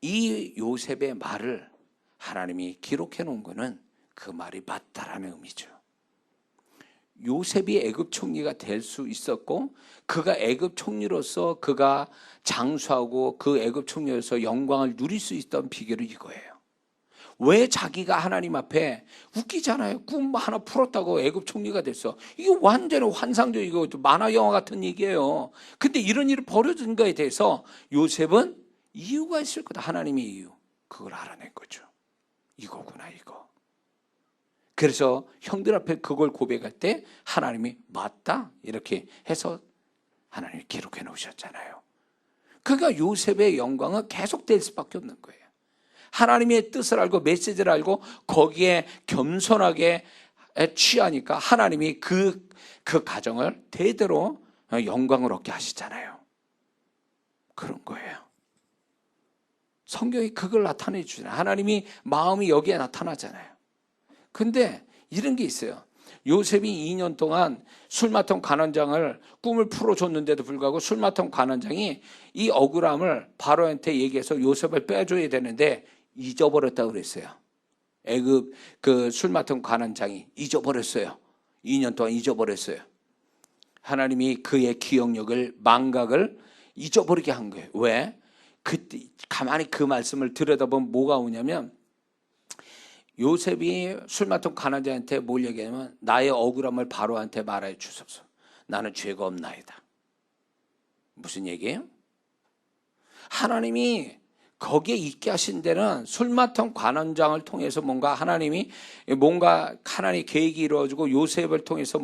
이 요셉의 말을 하나님이 기록해 놓은 것은 그 말이 맞다라는 의미죠. 요셉이 애굽 총리가 될 수 있었고, 그가 애굽 총리로서 그가 장수하고 그 애굽 총리로서 영광을 누릴 수 있던 비결은 이거예요. 왜 자기가 하나님 앞에, 웃기잖아요. 꿈 하나 풀었다고 애굽 총리가 됐어. 이게 완전히 환상적이고 만화 영화 같은 얘기예요. 근데 이런 일이 벌어진 거에 대해서 요셉은 이유가 있을 거다. 하나님의 이유. 그걸 알아낸 거죠. 이거구나, 이거. 그래서 형들 앞에 그걸 고백할 때 하나님이 맞다 이렇게 해서 하나님이 기록해 놓으셨잖아요. 그러니까 요셉의 영광은 계속될 수밖에 없는 거예요. 하나님의 뜻을 알고 메시지를 알고 거기에 겸손하게 취하니까 하나님이 그 가정을 대대로 영광을 얻게 하시잖아요. 그런 거예요. 성경이 그걸 나타내 주잖아요. 하나님이 마음이 여기에 나타나잖아요. 근데 이런 게 있어요. 요셉이 2년 동안 술 맡은 관원장을 꿈을 풀어줬는데도 불구하고 술 맡은 관원장이 이 억울함을 바로한테 얘기해서 요셉을 빼줘야 되는데 잊어버렸다고 그랬어요. 애굽 그 술 맡은 관원장이 잊어버렸어요. 2년 동안 잊어버렸어요. 하나님이 그의 기억력을, 망각을 잊어버리게 한 거예요. 왜? 그때 가만히 그 말씀을 들여다보면 뭐가 오냐면, 요셉이 술 맡은 관원장한테 뭘 얘기하냐면, 나의 억울함을 바로한테 말해 주소서. 나는 죄가 없나이다. 무슨 얘기예요? 하나님이 거기에 있게 하신 데는 술 맡은 관원장을 통해서 하나님 계획이 이루어지고 요셉을 통해서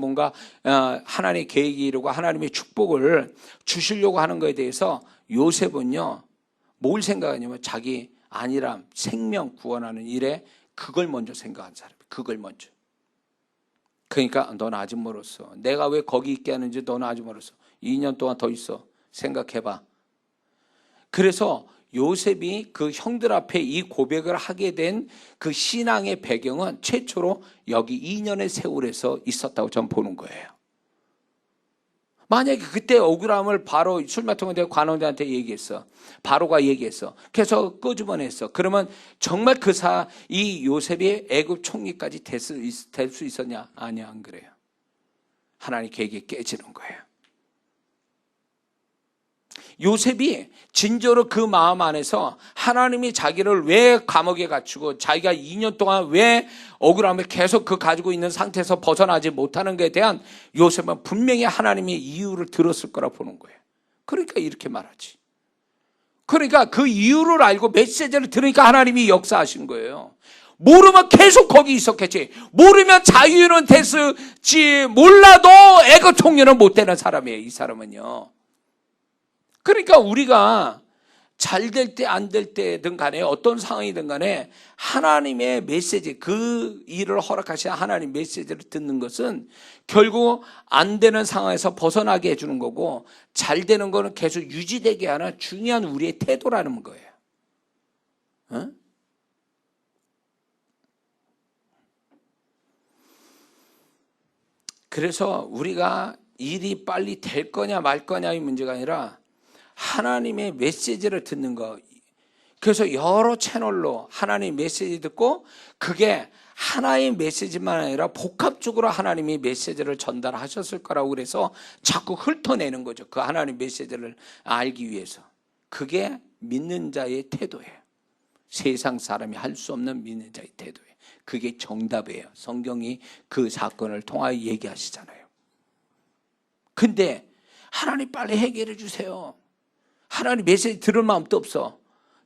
하나님의 계획이 이루고 하나님의 축복을 주시려고 하는 것에 대해서 요셉은요, 뭘 생각하냐면 자기 안일함, 생명 구원하는 일에 그걸 먼저 생각한 사람이에요. 그걸 먼저. 그러니까 너는 아직 멀었어. 내가 왜 거기 있게 하는지 너는 아직 멀었어. 2년 동안 더 있어. 생각해봐. 그래서 요셉이 그 형들 앞에 이 고백을 하게 된 그 신앙의 배경은 최초로 여기 2년의 세월에서 있었다고 저는 보는 거예요. 만약에 그때 억울함을 바로 술 맡은 관원장한테 얘기했어. 바로가 얘기했어. 그래서 끄집어냈어. 그러면 정말 이 요셉이 애굽 총리까지 될 수 있었냐? 아니야, 안 그래요. 하나님 계획이 깨지는 거예요. 요셉이 진짜로 그 마음 안에서 하나님이 자기를 왜 감옥에 갇히고 자기가 2년 동안 왜 억울함을 계속 가지고 있는 상태에서 벗어나지 못하는 것에 대한 요셉은 분명히 하나님의 이유를 들었을 거라 보는 거예요. 그러니까 이렇게 말하지. 그러니까 그 이유를 알고 메시지를 들으니까 하나님이 역사하신 거예요. 모르면 계속 거기 있었겠지. 모르면 자유는 됐을지 몰라도 애굽 총리는 못 되는 사람이에요. 이 사람은요. 그러니까 우리가 잘 될 때 안 될 때든 간에 어떤 상황이든 간에 하나님의 메시지, 그 일을 허락하신 하나님 메시지를 듣는 것은 결국 안 되는 상황에서 벗어나게 해주는 거고, 잘 되는 거는 계속 유지되게 하는 중요한 우리의 태도라는 거예요. 어? 그래서 우리가 일이 빨리 될 거냐 말 거냐의 문제가 아니라 하나님의 메시지를 듣는 거. 그래서 여러 채널로 하나님의 메시지 듣고, 그게 하나의 메시지만 아니라 복합적으로 하나님이 메시지를 전달하셨을 거라고 그래서 자꾸 훑어내는 거죠. 그 하나님 메시지를 알기 위해서. 그게 믿는 자의 태도예요. 세상 사람이 할 수 없는 믿는 자의 태도예요. 그게 정답이에요. 성경이 그 사건을 통하여 얘기하시잖아요. 근데 하나님 빨리 해결해 주세요. 하나님 메시지 들을 마음도 없어.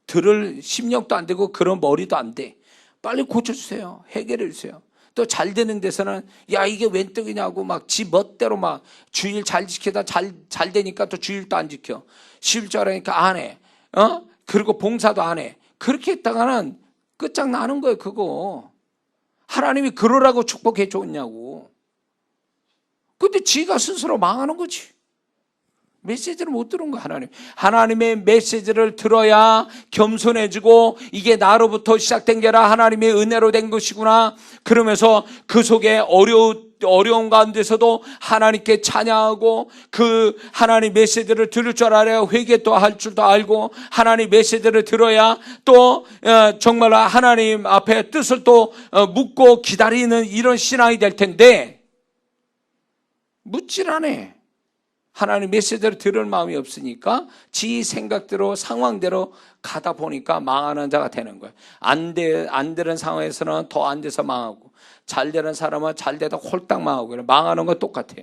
들을 심령도 안 되고 그런 머리도 안 돼. 빨리 고쳐주세요. 해결해 주세요. 또 잘 되는 데서는 야 이게 웬 떡이냐고 막 지 멋대로 막 주일 잘 지키다 잘 되니까 또 주일도 안 지켜. 쉴 줄 알으니까 안 해. 그리고 봉사도 안 해. 그렇게 했다가는 끝장나는 거예요. 그거. 하나님이 그러라고 축복해 줬냐고. 근데 지가 스스로 망하는 거지. 메시지를 못 들은 거 하나님. 하나님의 메시지를 들어야 겸손해지고 이게 나로부터 시작된 게 아니라 하나님의 은혜로 된 것이구나. 그러면서 그 속에 어려운 가운데서도 하나님께 찬양하고 그 하나님 메시지를 들을 줄 알아야 회개도 할 줄도 알고 하나님 메시지를 들어야 또 정말 하나님 앞에 뜻을 또 묻고 기다리는 이런 신앙이 될 텐데 묻질 않아. 하나님 메시지를 들을 마음이 없으니까 지 생각대로 상황대로 가다 보니까 망하는 자가 되는 거예요. 안 되는 상황에서는 더 안 돼서 망하고 잘 되는 사람은 잘 되다 홀딱 망하고 망하는 건 똑같아.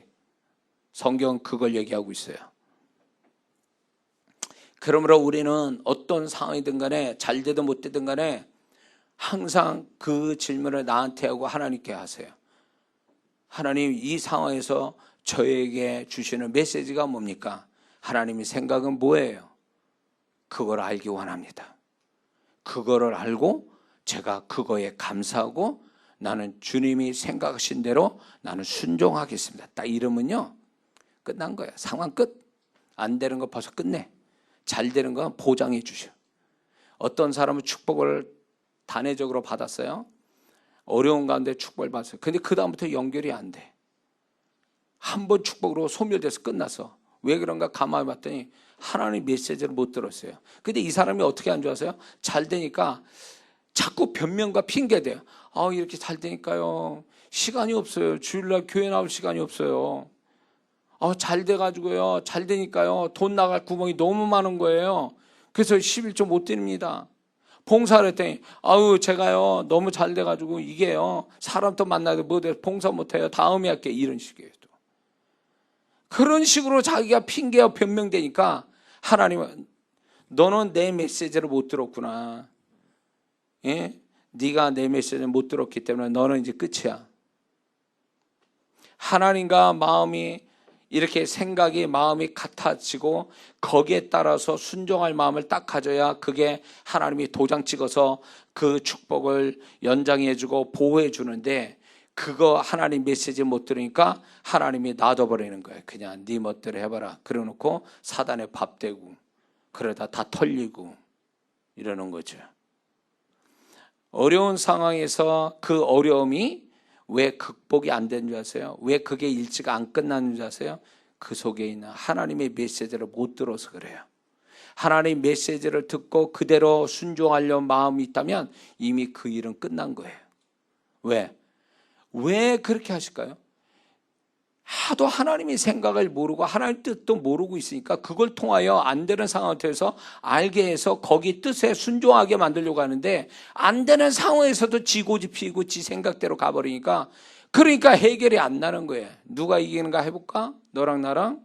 성경은 그걸 얘기하고 있어요. 그러므로 우리는 어떤 상황이든 간에 잘 되든 못 되든 간에 항상 그 질문을 나한테 하고 하나님께 하세요. 하나님 이 상황에서 저에게 주시는 메시지가 뭡니까? 하나님의 생각은 뭐예요? 그걸 알기 원합니다. 그거를 알고 제가 그거에 감사하고 나는 주님이 생각하신 대로 나는 순종하겠습니다. 딱 이러면요 끝난 거예요. 상황 끝. 안 되는 거 벌써 끝내. 잘 되는 건 보장해 주셔. 어떤 사람은 축복을 단회적으로 받았어요. 어려운 가운데 축복을 받았어요. 근데 그 다음부터 연결이 안 돼. 한 번 축복으로 소멸돼서 끝났어. 왜 그런가 가만히 봤더니 하나님 메시지를 못 들었어요. 근데 이 사람이 어떻게 안 좋아서요? 잘 되니까 자꾸 변명과 핑계대요. 이렇게 잘 되니까요. 시간이 없어요. 주일날 교회 나올 시간이 없어요. 잘 돼가지고요. 잘 되니까요. 돈 나갈 구멍이 너무 많은 거예요. 그래서 11조 못 드립니다. 봉사를 했더니 제가요 너무 잘 돼가지고 이게요 사람도 만나도 못해서 봉사 못해요. 다음에 할게. 이런 식이에요. 또. 그런 식으로 자기가 핑계와 변명되니까 하나님은 너는 내 메시지를 못 들었구나. 예? 네가 내 메시지를 못 들었기 때문에 너는 이제 끝이야. 하나님과 마음이 이렇게 생각이 마음이 같아지고 거기에 따라서 순종할 마음을 딱 가져야 그게 하나님이 도장 찍어서 그 축복을 연장해 주고 보호해 주는데 그거 하나님 메시지 못 들으니까 하나님이 놔둬버리는 거예요. 그냥 네 멋대로 해봐라. 그래놓고 사단에 밥 대고 그러다 다 털리고 이러는 거죠. 어려운 상황에서 그 어려움이 왜 극복이 안 되는 줄 아세요? 왜 그게 일치가 안 끝나는 줄 아세요? 그 속에 있는 하나님의 메시지를 못 들어서 그래요. 하나님 메시지를 듣고 그대로 순종하려는 마음이 있다면 이미 그 일은 끝난 거예요. 왜 그렇게 하실까요? 하도 하나님의 생각을 모르고 하나님 뜻도 모르고 있으니까 그걸 통하여 안 되는 상황에서 알게 해서 거기 뜻에 순종하게 만들려고 하는데 안 되는 상황에서도 지 고집 피우고 지 생각대로 가버리니까 그러니까 해결이 안 나는 거예요. 누가 이기는가 해볼까? 너랑 나랑?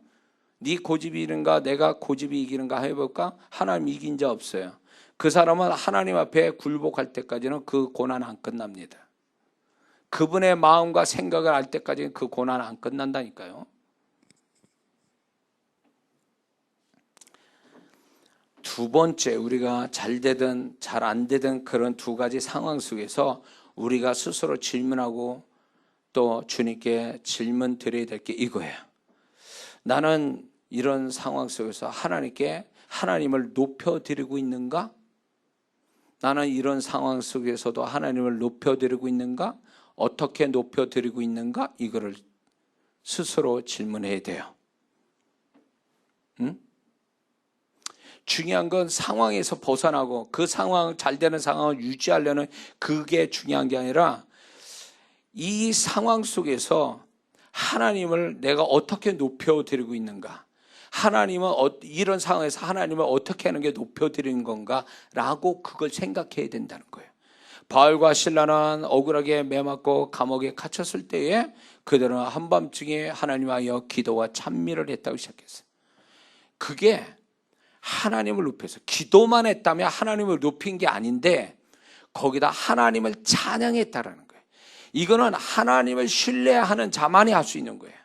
네 고집이 이기는가 내가 고집이 이기는가 해볼까? 하나님 이긴 자 없어요. 그 사람은 하나님 앞에 굴복할 때까지는 그 고난 안 끝납니다. 그분의 마음과 생각을 알 때까지는 그 고난 안 끝난다니까요. 두 번째, 우리가 잘 되든 잘 안 되든 그런 두 가지 상황 속에서 우리가 스스로 질문하고 또 주님께 질문 드려야 될 게 이거예요. 나는 이런 상황 속에서 하나님을 높여드리고 있는가? 나는 이런 상황 속에서도 하나님을 높여드리고 있는가? 어떻게 높여드리고 있는가? 이거를 스스로 질문해야 돼요. 중요한 건 상황에서 벗어나고 그 상황, 잘 되는 상황을 유지하려는 그게 중요한 게 아니라 이 상황 속에서 하나님을 내가 어떻게 높여드리고 있는가? 하나님은 이런 상황에서 하나님을 어떻게 하는 게 높여드리는 건가 라고 그걸 생각해야 된다는 거예요. 바울과 실라는 억울하게 매맞고 감옥에 갇혔을 때에 그들은 한밤중에 하나님하여 기도와 찬미를 했다고 시작했어요. 그게 하나님을 높여서 기도만 했다면 하나님을 높인 게 아닌데 거기다 하나님을 찬양했다라는 거예요. 이거는 하나님을 신뢰하는 자만이 할 수 있는 거예요.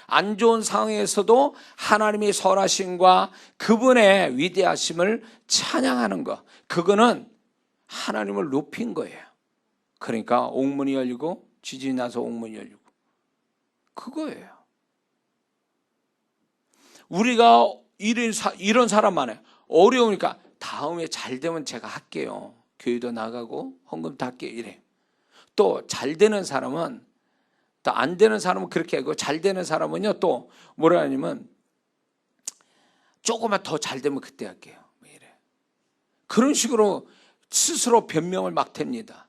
안 좋은 상황에서도 하나님의 선하심과 그분의 위대하심을 찬양하는 것, 그거는 하나님을 높인 거예요. 그러니까 옥문이 열리고 지진이 나서 옥문이 열리고 그거예요. 우리가 이런 사람 많아요. 어려우니까 다음에 잘 되면 제가 할게요. 교회도 나가고 헌금 다 할게요. 이래. 또 잘 되는 사람은, 또 안 되는 사람은 그렇게 하고, 잘 되는 사람은요 또 뭐라 하냐면 조금만 더 잘 되면 그때 할게요. 이래. 그런 식으로 스스로 변명을 막 댑니다.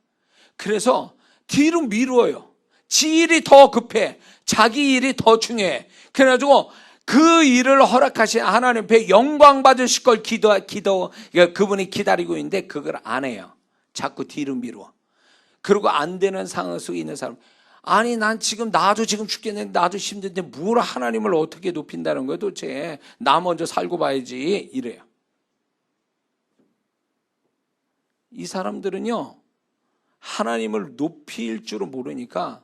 그래서 뒤로 미루어요. 지 일이 더 급해. 자기 일이 더 중요해. 그래가지고 그 일을 허락하신 하나님 앞에 영광 받으실 걸 그분이 기다리고 있는데 그걸 안 해요. 자꾸 뒤로 미루어. 그리고 안 되는 상황 속에 있는 사람, 아니 난 지금 나도 지금 죽겠는데 나도 힘든데 뭘 하나님을 어떻게 높인다는 거야 도대체. 나 먼저 살고 봐야지 이래요. 이 사람들은요 하나님을 높일 줄은 모르니까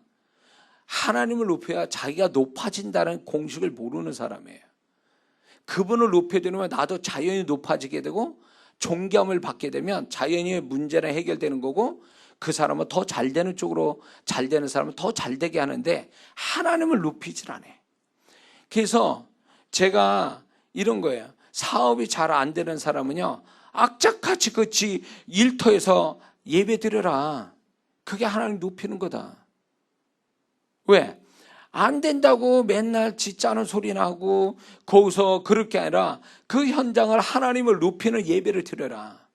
하나님을 높여야 자기가 높아진다는 공식을 모르는 사람이에요. 그분을 높여드리면 나도 자연히 높아지게 되고 존경을 받게 되면 자연히 문제는 해결되는 거고 그 사람은 더 잘 되는 쪽으로, 잘 되는 사람은 더 잘 되게 하는데 하나님을 높이질 않아요. 그래서 제가 이런 거예요. 사업이 잘 안 되는 사람은요 악착같이 그 일터에서 예배 드려라. 그게 하나님 높이는 거다. 왜? 안 된다고 맨날 짜는 소리 나고 거기서 그럴 게 아니라 그 현장을 하나님을 높이는 예배를 드려라.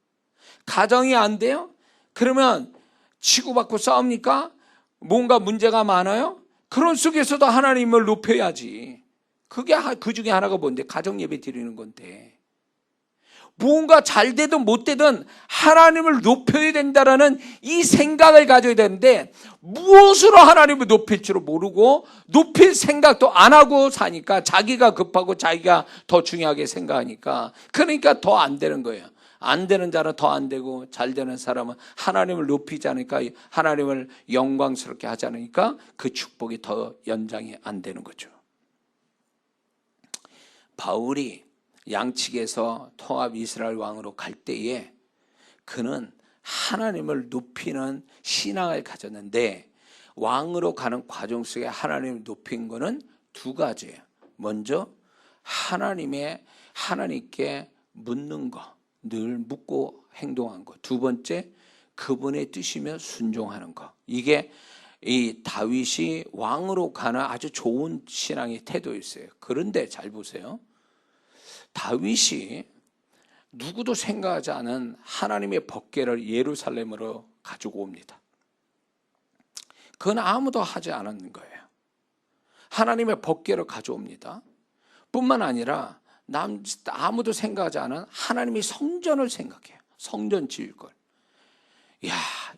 가정이 안 돼요? 그러면 치고받고 싸웁니까? 뭔가 문제가 많아요? 그런 속에서도 하나님을 높여야지. 그게 그 중에 하나가 뭔데? 가정 예배 드리는 건데. 뭔가 잘 되든 못 되든 하나님을 높여야 된다라는 이 생각을 가져야 되는데 무엇으로 하나님을 높일 줄 모르고 높일 생각도 안 하고 사니까 자기가 급하고 자기가 더 중요하게 생각하니까 그러니까 더 안 되는 거예요. 안 되는 자는 더 안 되고 잘 되는 사람은 하나님을 높이지 않으니까 하나님을 영광스럽게 하지 않으니까 그 축복이 더 연장이 안 되는 거죠. 바울이 양측에서 통합 이스라엘 왕으로 갈 때에 그는 하나님을 높이는 신앙을 가졌는데 왕으로 가는 과정 속에 하나님을 높인 거는 두 가지예요. 먼저 하나님께 묻는 거, 늘 묻고 행동한 거. 두 번째 그분의 뜻이며 순종하는 거. 이게 이 다윗이 왕으로 가는 아주 좋은 신앙의 태도였어요. 그런데 잘 보세요. 다윗이 누구도 생각하지 않은 하나님의 법궤를 예루살렘으로 가지고 옵니다. 그건 아무도 하지 않은 거예요. 하나님의 법궤를 가져옵니다. 뿐만 아니라 아무도 생각하지 않은 하나님의 성전을 생각해요. 성전 지을 걸. 이야,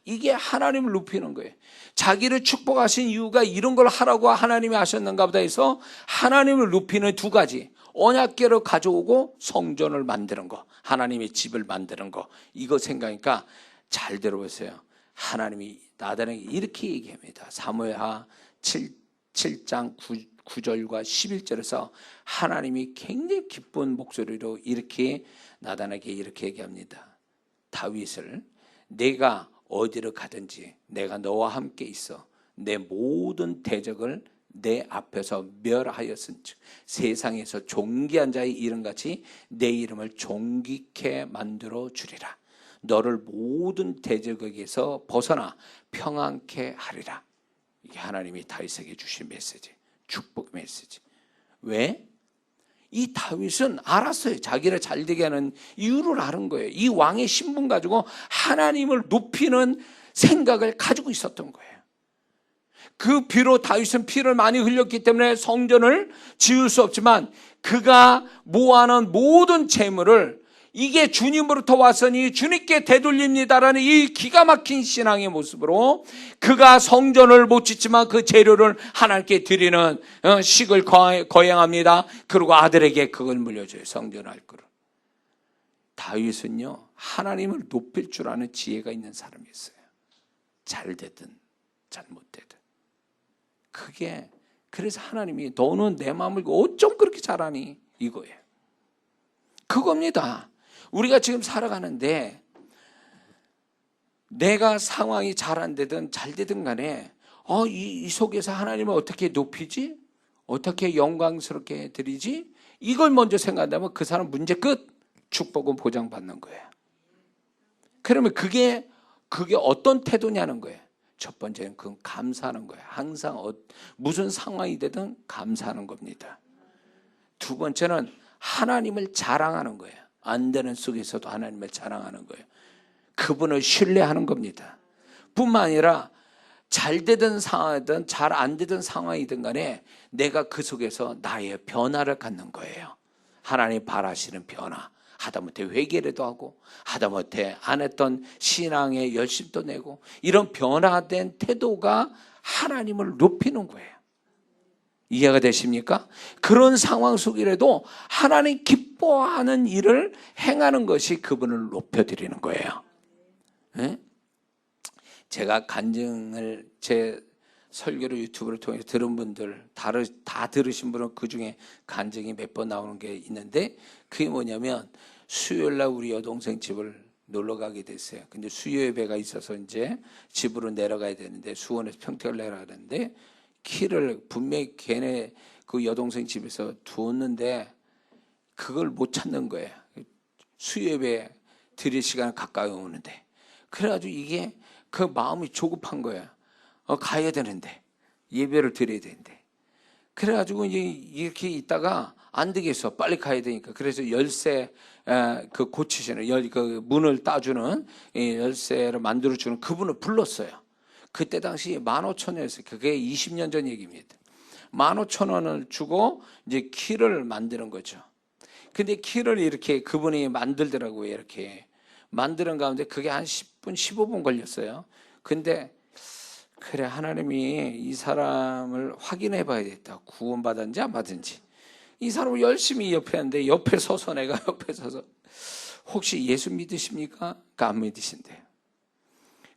이게 하나님을 높이는 거예요. 자기를 축복하신 이유가 이런 걸 하라고 하나님이 하셨는가 보다 해서 하나님을 높이는 두 가지. 언약궤를 가져오고 성전을 만드는 거, 하나님의 집을 만드는 거, 이거 생각하니까 잘 들어보세요. 하나님이 나단에게 이렇게 얘기합니다. 사무엘하 7장 9절과 11절에서 하나님이 굉장히 기쁜 목소리로 이렇게 나단에게 이렇게 얘기합니다. 다윗을 내가 어디를 가든지 내가 너와 함께 있어 내 모든 대적을 내 앞에서 멸하였은즉 세상에서 존귀한 자의 이름같이 내 이름을 존귀케 만들어 주리라. 너를 모든 대적에게서 벗어나 평안케 하리라. 이게 하나님이 다윗에게 주신 메시지, 축복 메시지. 왜? 이 다윗은 알았어요. 자기를 잘되게 하는 이유를 아는 거예요. 이 왕의 신분 가지고 하나님을 높이는 생각을 가지고 있었던 거예요. 그 비로 다윗은 피를 많이 흘렸기 때문에 성전을 지을 수 없지만 그가 모아놓은 모든 재물을 이게 주님으로부터 왔으니 주님께 되돌립니다라는 이 기가 막힌 신앙의 모습으로 그가 성전을 못 짓지만 그 재료를 하나님께 드리는 식을 거행합니다. 그리고 아들에게 그걸 물려줘요. 성전할 거를. 다윗은요, 하나님을 높일 줄 아는 지혜가 있는 사람이었어요. 잘 되든 잘못되든. 그게 그래서 하나님이 너는 내 마음을 어쩜 그렇게 잘하니? 이거예요. 그겁니다. 우리가 지금 살아가는데 내가 상황이 잘 안 되든 잘 되든 간에 이 속에서 하나님을 어떻게 높이지? 어떻게 영광스럽게 드리지? 이걸 먼저 생각한다면 그 사람 문제 끝. 축복은 보장받는 거예요. 그러면 그게 어떤 태도냐는 거예요. 첫 번째는 그건 감사하는 거예요. 항상 무슨 상황이 되든 감사하는 겁니다. 두 번째는 하나님을 자랑하는 거예요. 안 되는 속에서도 하나님을 자랑하는 거예요. 그분을 신뢰하는 겁니다. 뿐만 아니라 잘 되든 상황이든 잘 안 되든 상황이든 간에 내가 그 속에서 나의 변화를 갖는 거예요. 하나님 바라시는 변화. 하다못해 회개라도 하고 하다못해 안 했던 신앙의 열심도 내고 이런 변화된 태도가 하나님을 높이는 거예요. 이해가 되십니까? 그런 상황 속이라도 하나님 기뻐하는 일을 행하는 것이 그분을 높여드리는 거예요. 네? 제가 간증을 제 설교를 유튜브를 통해서 들은 분들 다 들으신 분은 그중에 간증이 몇 번 나오는 게 있는데 그게 뭐냐면 수요일날 우리 여동생 집을 놀러 가게 됐어요. 근데 수요 예배가 있어서 이제 집으로 내려가야 되는데 수원에서 평택을 내려가는데 키를 분명히 걔네 그 여동생 집에서 두었는데 그걸 못 찾는 거예요. 수요 예배 드릴 시간 가까이 오는데 그래가지고 이게 그 마음이 조급한 거예요. 가야 되는데 예배를 드려야 되는데 그래가지고 이제 이렇게 있다가 안 되겠어. 빨리 가야 되니까. 그래서 열쇠 그 고치시는 그 문을 따주는 열쇠를 만들어주는 그분을 불렀어요. 그때 당시 15,000원이었어요. 그게 20년 전 얘기입니다. 15,000원을 주고 이제 키를 만드는 거죠. 근데 키를 이렇게 그분이 만들더라고요. 이렇게 만드는 가운데 그게 한 10분, 15분 걸렸어요. 근데 그래 하나님이 이 사람을 확인해 봐야겠다. 구원받았는지 안 받은지. 이 사람을 열심히 옆에 하는데 옆에 서서 내가 옆에 서서 혹시 예수 믿으십니까? 안 믿으신대요.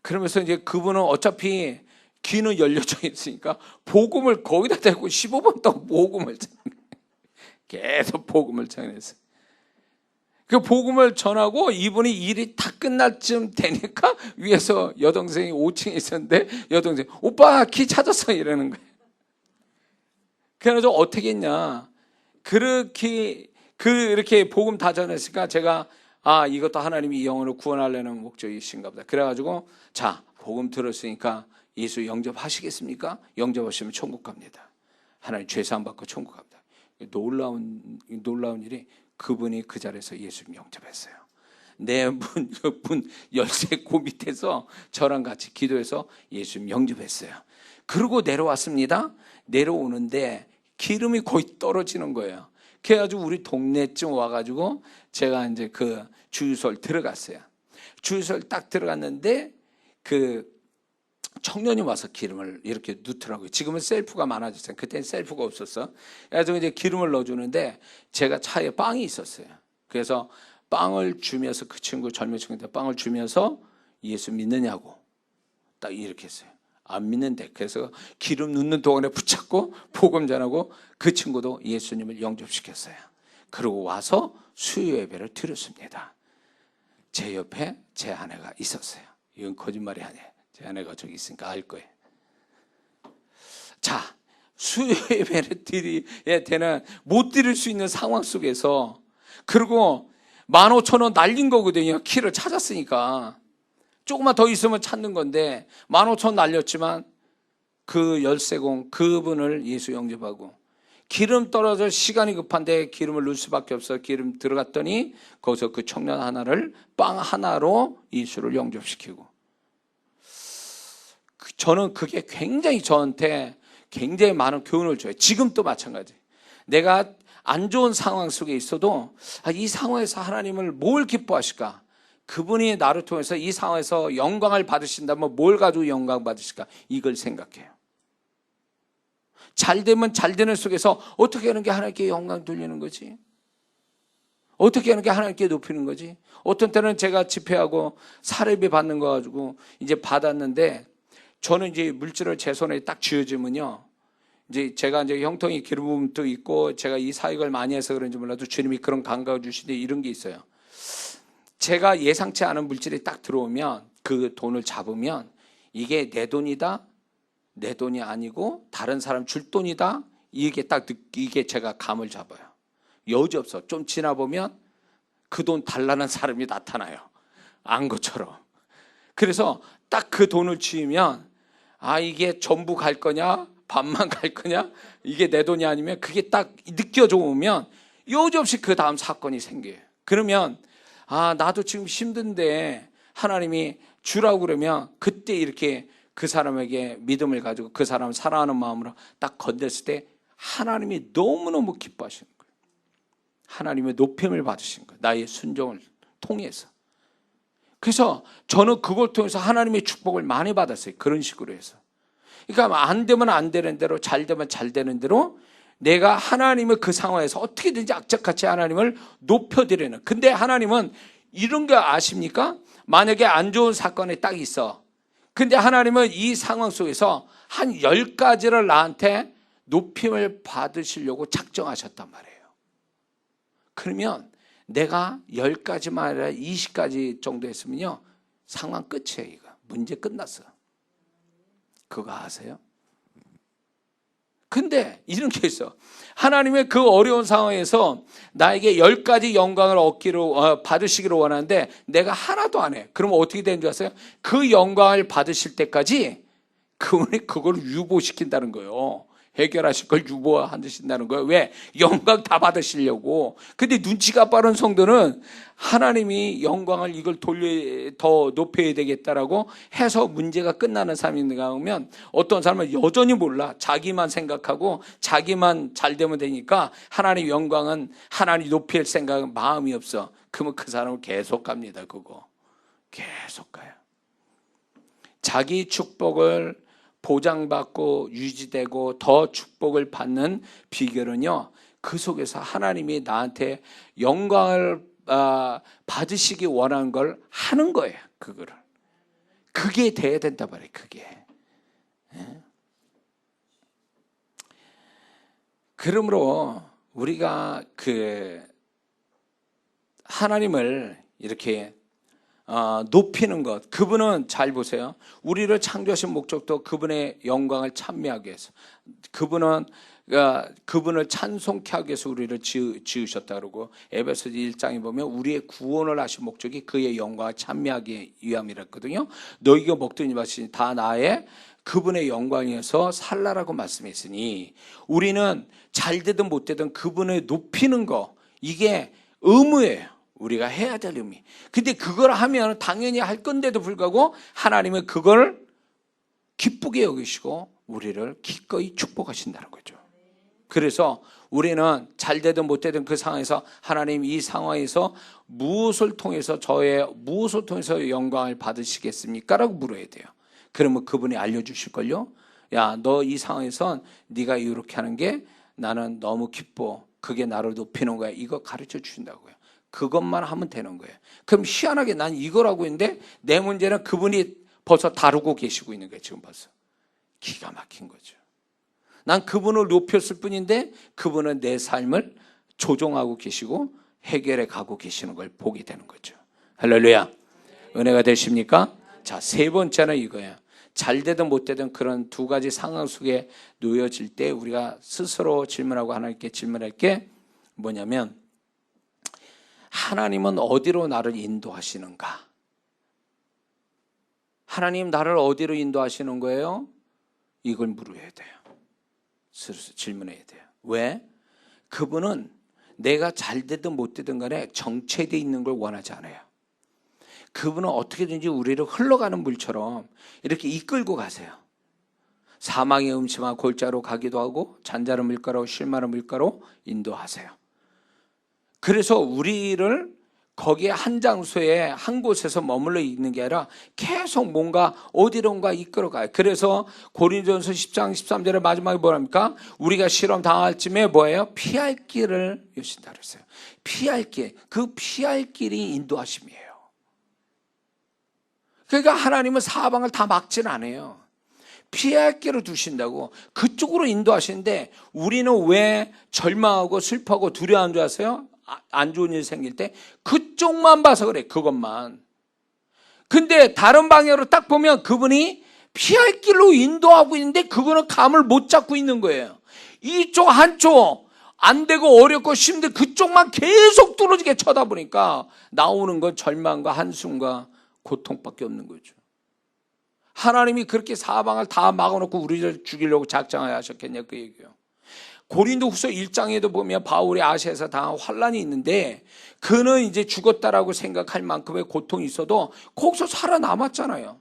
그러면서 이제 그분은 어차피 귀는 열려져 있으니까 복음을 거기다 대고 15분 동안 복음을 전해. 계속 복음을 전했어요. 그 복음을 전하고 이분이 일이 다 끝날 쯤 되니까 위에서 여동생이 5층에 있었는데 여동생이 오빠 키 찾았어 이러는 거예요. 그래서 어떻게 했냐. 그렇게 복음 다 전했으니까 제가 이것도 하나님이 이 영혼을 구원하려는 목적이신가 보다. 그래가지고 자 복음 들었으니까 예수 영접하시겠습니까? 영접하시면 천국 갑니다. 하나님 죄사함 받고 천국 갑니다. 놀라운 일이 그분이 그 자리에서 예수 영접했어요. 내 문 열쇠 그 밑에서 저랑 같이 기도해서 예수 영접했어요. 그리고 내려왔습니다. 내려오는데 기름이 거의 떨어지는 거예요. 그래가지고 우리 동네쯤 와가지고 제가 이제 그 주유소를 들어갔어요. 주유소를 딱 들어갔는데 그 청년이 와서 기름을 이렇게 넣더라고요. 지금은 셀프가 많아졌어요. 그때는 셀프가 없었어. 그래서 이제 기름을 넣어주는데 제가 차에 빵이 있었어요. 그래서 빵을 주면서 그 친구 젊은 친구한테 빵을 주면서 예수 믿느냐고 딱 이렇게 했어요. 안 믿는데 그래서 기름 넣는 동안에 붙잡고 복음 전하고 그 친구도 예수님을 영접시켰어요. 그리고 와서 수요 예배를 드렸습니다. 제 옆에 제 아내가 있었어요. 이건 거짓말이 아니에요. 제 아내가 저기 있으니까 알 거예요. 자, 수요 예배를 드려야 되는 못 드릴 수 있는 상황 속에서 그리고 15,000원 날린 거거든요. 키를 찾았으니까. 조금만 더 있으면 찾는 건데 15,000원 날렸지만 그 열쇠공 그분을 예수 영접하고 기름 떨어져 시간이 급한데 기름을 넣을 수밖에 없어 기름 들어갔더니 거기서 그 청년 하나를 빵 하나로 예수를 영접시키고 저는 그게 굉장히 저한테 굉장히 많은 교훈을 줘요. 지금도 마찬가지. 내가 안 좋은 상황 속에 있어도 이 상황에서 하나님을 뭘 기뻐하실까? 그분이 나를 통해서 이 상황에서 영광을 받으신다면 뭘 가지고 영광 받으실까? 이걸 생각해요. 잘 되면 잘 되는 속에서 어떻게 하는 게 하나님께 영광 돌리는 거지? 어떻게 하는 게 하나님께 높이는 거지? 어떤 때는 제가 집회하고 사례비 받는 거 가지고 이제 받았는데, 저는 이제 물질을 제 손에 딱 쥐어주면요, 이제 제가 이제 형통이 기름부음도 있고 제가 이 사역을 많이 해서 그런지 몰라도 주님이 그런 감각을 주시는데 이런 게 있어요. 제가 예상치 않은 물질이 딱 들어오면 그 돈을 잡으면 이게 내 돈이다, 내 돈이 아니고 다른 사람 줄 돈이다, 이게 제가 감을 잡아요. 여지없어. 좀 지나 보면 그 돈 달라는 사람이 나타나요. 안 것처럼. 그래서 딱 그 돈을 쥐면 이게 전부 갈 거냐, 반만 갈 거냐, 이게 내 돈이 아니면 그게 딱 느껴져 오면 여지없이 그 다음 사건이 생겨요. 그러면 나도 지금 힘든데 하나님이 주라고 그러면 그때 이렇게 그 사람에게 믿음을 가지고 그 사람을 사랑하는 마음으로 딱 건넸을 때 하나님이 너무너무 기뻐하시는 거예요. 하나님의 높임을 받으신 거예요. 나의 순종을 통해서. 그래서 저는 그걸 통해서 하나님의 축복을 많이 받았어요. 그런 식으로 해서. 그러니까 안 되면 안 되는 대로, 잘 되면 잘 되는 대로 내가 하나님의 그 상황에서 어떻게든지 악착같이 하나님을 높여드리는. 근데 하나님은 이런 거 아십니까? 만약에 안 좋은 사건이 딱 있어. 근데 하나님은 이 상황 속에서 한 10가지를 나한테 높임을 받으시려고 작정하셨단 말이에요. 그러면 내가 10가지만 아니라 20가지 정도 했으면요, 상황 끝이에요. 이거 문제 끝났어. 그거 아세요? 근데 이런 게 있어. 하나님의 그 어려운 상황에서 나에게 10가지 영광을 받으시기를 원하는데 내가 하나도 안 해. 그러면 어떻게 되는 줄 아세요? 그 영광을 받으실 때까지 그분이 그걸 유보시킨다는 거예요. 해결하실 걸 유보하신다는 거예요. 왜? 영광 다 받으시려고. 근데 눈치가 빠른 성도는 하나님이 영광을 이걸 더 높여야 되겠다라고 해서 문제가 끝나는 사람인가 하면, 어떤 사람은 여전히 몰라. 자기만 생각하고 자기만 잘 되면 되니까 하나님 영광은 하나님 높일 생각은 마음이 없어. 그러면 그 사람은 계속 갑니다. 그거 계속 가요. 자기 축복을 보장받고 유지되고 더 축복을 받는 비결은요, 그 속에서 하나님이 나한테 영광을 받으시기 원하는 걸 하는 거예요. 그게 돼야 된다 말이에요. 그게. 그러므로 우리가 하나님을 이렇게 높이는 것, 그분은 잘 보세요. 우리를 창조하신 목적도 그분의 영광을 찬미하기 위해서, 그분을 찬송케 하기 위해서 우리를 지으셨다 그러고, 에베소서 1장에 보면 우리의 구원을 하신 목적이 그의 영광을 찬미하기 위함이랬거든요. 너희가 먹든 마시니 다 나의 그분의 영광이어서 살라라고 말씀했으니, 우리는 잘 되든 못 되든 그분을 높이는 거, 이게 의무예요. 우리가 해야 될 의미. 근데 그걸 하면 당연히 할 건데도 불구하고 하나님은 그걸 기쁘게 여기시고 우리를 기꺼이 축복하신다는 거죠. 그래서 우리는 잘 되든 못 되든 그 상황에서 하나님, 이 상황에서 무엇을 통해서 영광을 받으시겠습니까? 라고 물어야 돼요. 그러면 그분이 알려주실걸요. 야, 너 이 상황에선 네가 이렇게 하는 게 나는 너무 기뻐. 그게 나를 높이는 거야. 이거 가르쳐 주신다고요. 그것만 하면 되는 거예요. 그럼 희한하게 난 이거라고 했는데 내 문제는 그분이 벌써 다루고 계시고 있는 거예요. 지금 벌써. 기가 막힌 거죠. 난 그분을 높였을 뿐인데 그분은 내 삶을 조종하고 계시고 해결해 가고 계시는 걸 보게 되는 거죠. 할렐루야. 은혜가 되십니까? 자, 세 번째는 이거예요. 잘 되든 못 되든 그런 두 가지 상황 속에 놓여질 때 우리가 스스로 질문하고 하나님께 질문할 게 뭐냐면, 하나님은 어디로 나를 인도하시는가? 하나님 나를 어디로 인도하시는 거예요? 이걸 물어야 돼요. 스스로 질문해야 돼요. 왜? 그분은 내가 잘 되든 못 되든 간에 정체되어 있는 걸 원하지 않아요. 그분은 어떻게든지 우리를 흘러가는 물처럼 이렇게 이끌고 가세요. 사망의 음침한 골짜로 가기도 하고 잔잔한 물가로 쉴만한 물가로 인도하세요. 그래서 우리를 거기에 한 장소에 한 곳에서 머물러 있는 게 아니라 계속 뭔가 어디론가 이끌어가요. 그래서 고린도전서 10장 13절에 마지막에 뭐랍니까? 우리가 시험 당할 쯤에 뭐예요? 피할 길을 여신다 그랬어요. 피할 길, 그 피할 길이 인도하심이에요. 그러니까 하나님은 사방을 다 막지는 않아요. 피할 길을 두신다고 그쪽으로 인도하시는데, 우리는 왜 절망하고 슬퍼하고 두려워하는 줄 아세요? 안 좋은 일 생길 때 그쪽만 봐서 그래. 그것만. 근데 다른 방향으로 딱 보면 그분이 피할 길로 인도하고 있는데 그거는 감을 못 잡고 있는 거예요. 이쪽 한쪽 안 되고 어렵고 힘든 그쪽만 계속 뚫어지게 쳐다보니까 나오는 건 절망과 한숨과 고통밖에 없는 거죠. 하나님이 그렇게 사방을 다 막아놓고 우리를 죽이려고 작정하여 하셨겠냐, 그 얘기예요. 고린도후서 1장에도 보면 바울이 아시아에서 당한 환란이 있는데, 그는 이제 죽었다라고 생각할 만큼의 고통이 있어도 거기서 살아남았잖아요.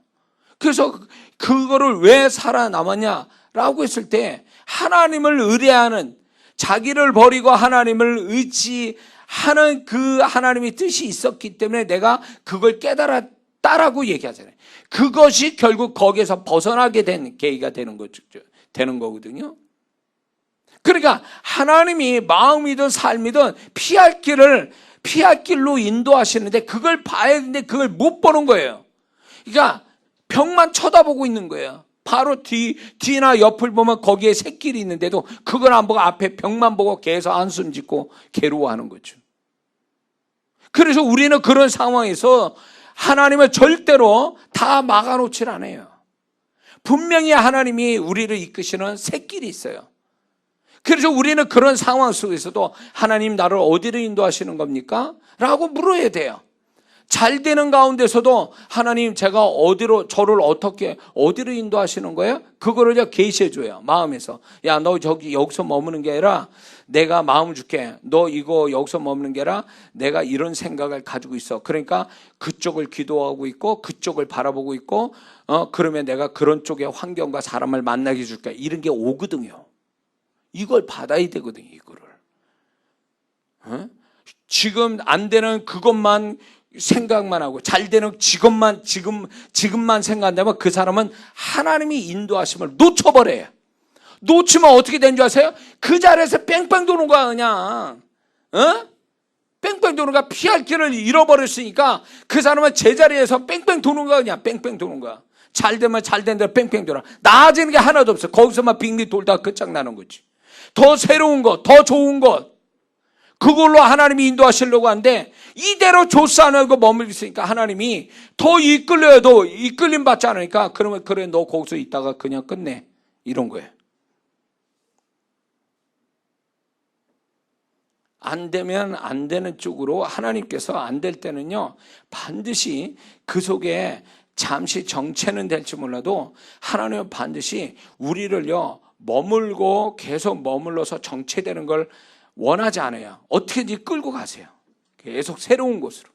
그래서 그거를 왜 살아남았냐라고 했을 때, 하나님을 의뢰하는, 자기를 버리고 하나님을 의지하는 그 하나님의 뜻이 있었기 때문에 내가 그걸 깨달았다라고 얘기하잖아요. 그것이 결국 거기에서 벗어나게 된 계기가 되는 거거든요. 그러니까 하나님이 마음이든 삶이든 피할 길로 인도하시는데 그걸 봐야 되는데 그걸 못 보는 거예요. 그러니까 벽만 쳐다보고 있는 거예요. 바로 뒤나 옆을 보면 거기에 샛길이 있는데도 그걸 안 보고 앞에 벽만 보고 계속 한숨 짓고 괴로워하는 거죠. 그래서 우리는 그런 상황에서 하나님을 절대로 다 막아놓질 않아요. 분명히 하나님이 우리를 이끄시는 샛길이 있어요. 그래서 우리는 그런 상황 속에서도 하나님 나를 어디로 인도하시는 겁니까? 라고 물어야 돼요. 잘 되는 가운데서도 하나님 제가 어디로 인도하시는 거예요? 그거를 계시해 줘요. 마음에서. 야, 너 여기서 머무는 게 아니라 내가 마음을 줄게. 너 이거 여기서 머무는 게 아니라 내가 이런 생각을 가지고 있어. 그러니까 그쪽을 기도하고 있고 그쪽을 바라보고 있고 그러면 내가 그런 쪽의 환경과 사람을 만나게 해줄게. 이런 게 오거든요. 이걸 받아야 되거든요, 이거를. 지금 안 되는 그것만 생각만 하고 잘 되는 지금만 생각한다면 그 사람은 하나님이 인도하심을 놓쳐버려요. 놓치면 어떻게 된 줄 아세요? 그 자리에서 뺑뺑 도는 거야, 그냥. 뺑뺑 도는 거야. 피할 길을 잃어버렸으니까 그 사람은 제자리에서 뺑뺑 도는 거야, 그냥. 뺑뺑 도는 거야. 잘 되면 잘 된 대로 뺑뺑 돌아. 나아지는 게 하나도 없어. 거기서만 빙빙 돌다가 끝장나는 거지. 더 새로운 것, 더 좋은 것, 그걸로 하나님이 인도하시려고 하는데 이대로 조사 안 하고 머물고 있으니까 하나님이 더 이끌려도 이끌림 받지 않으니까 그러면 그래 너 거기서 있다가 그냥 끝내, 이런 거예요. 안 되면 안 되는 쪽으로 하나님께서 안 될 때는요 반드시 그 속에 잠시 정체는 될지 몰라도 하나님은 반드시 우리를요 머물고 계속 머물러서 정체되는 걸 원하지 않아요. 어떻게든지 끌고 가세요. 계속 새로운 곳으로.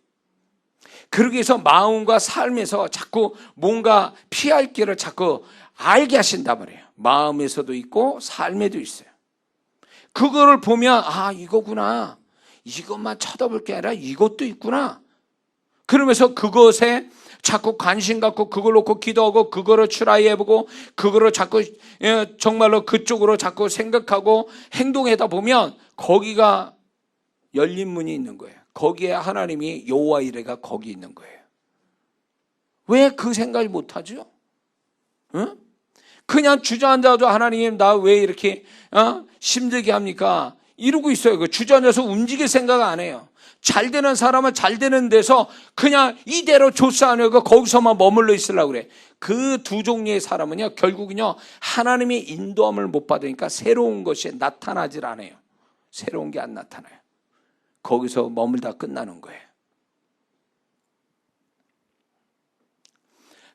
그러기 위해서 마음과 삶에서 자꾸 뭔가 피할 길을 자꾸 알게 하신단 말이에요. 마음에서도 있고 삶에도 있어요. 그거를 보면 아 이거구나. 이것만 쳐다볼 게 아니라 이것도 있구나. 그러면서 그것에 자꾸 관심 갖고 그걸 놓고 기도하고 그거를 트라이해보고 그거를 자꾸 정말로 그쪽으로 자꾸 생각하고 행동하다 보면 거기가 열린 문이 있는 거예요. 거기에 하나님이 여호와 이레가 거기 있는 거예요. 왜 그 생각을 못하죠? 응? 그냥 주저앉아도 하나님 나 왜 이렇게 힘들게 합니까? 이러고 있어요. 주저앉아서 움직일 생각 안 해요. 잘 되는 사람은 잘 되는 데서 그냥 이대로 조사 안 하고 거기서만 머물러 있으려고 그래. 그 두 종류의 사람은요 결국은요 하나님의 인도함을 못 받으니까 새로운 것이 나타나질 않아요. 새로운 게 안 나타나요. 거기서 머물다 끝나는 거예요.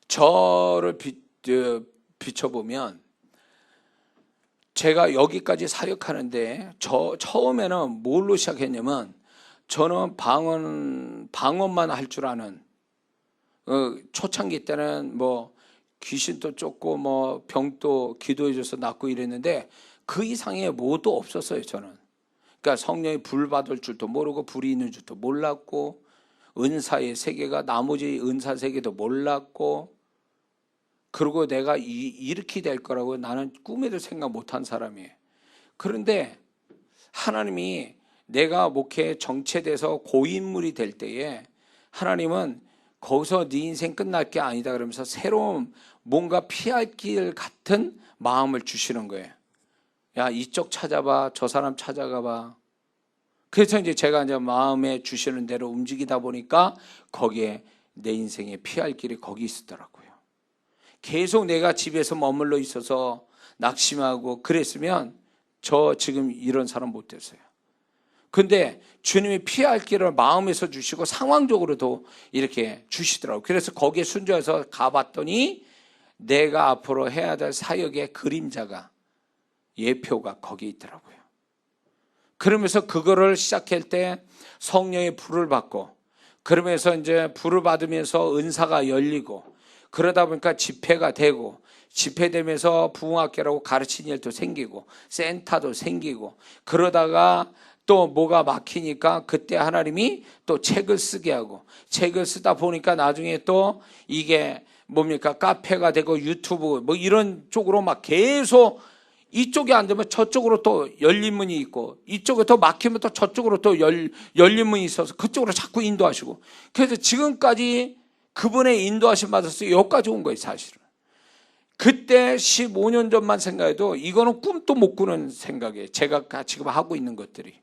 저를 비춰보면 제가 여기까지 사역하는데 처음에는 뭘로 시작했냐면 저는 방언만 할 줄 아는 초창기 때는 뭐 귀신도 쫓고 뭐 병도 기도해줘서 낫고 이랬는데 그 이상의 뭐도 없었어요, 저는. 그러니까 성령이 불 받을 줄도 모르고 불이 있는 줄도 몰랐고 은사의 세계가 나머지 은사 세계도 몰랐고, 그리고 내가 이렇게 될 거라고 나는 꿈에도 생각 못한 사람이에요. 그런데 하나님이 내가 목회에 정체돼서 고인물이 될 때에 하나님은 거기서 네 인생 끝날 게 아니다 그러면서 새로운 뭔가 피할 길 같은 마음을 주시는 거예요. 야, 이쪽 찾아봐, 저 사람 찾아가봐. 그래서 이제 제가 이제 마음에 주시는 대로 움직이다 보니까 거기에 내 인생에 피할 길이 거기 있었더라고요. 계속 내가 집에서 머물러 있어서 낙심하고 그랬으면 저 지금 이런 사람 못 됐어요. 근데 주님이 피할 길을 마음에서 주시고 상황적으로도 이렇게 주시더라고요. 그래서 거기에 순종해서 가봤더니 내가 앞으로 해야 될 사역의 그림자가, 예표가 거기에 있더라고요. 그러면서 그거를 시작할 때 성령의 불을 받고, 그러면서 이제 불을 받으면서 은사가 열리고, 그러다 보니까 집회가 되고, 집회되면서 부흥학교라고 가르치는 일도 생기고 센터도 생기고, 그러다가 또 뭐가 막히니까 그때 하나님이 또 책을 쓰게 하고, 책을 쓰다 보니까 나중에 또 이게 뭡니까, 카페가 되고 유튜브 뭐 이런 쪽으로 막 계속, 이쪽이 안 되면 저쪽으로 또 열린 문이 있고, 이쪽에 더 막히면 또 저쪽으로 또 열린 문이 있어서 그쪽으로 자꾸 인도하시고, 그래서 지금까지 그분의 인도하심 받아서 여기까지 온 거예요, 사실은. 그때 15년 전만 생각해도 이거는 꿈도 못 꾸는 생각이에요. 제가 지금 하고 있는 것들이.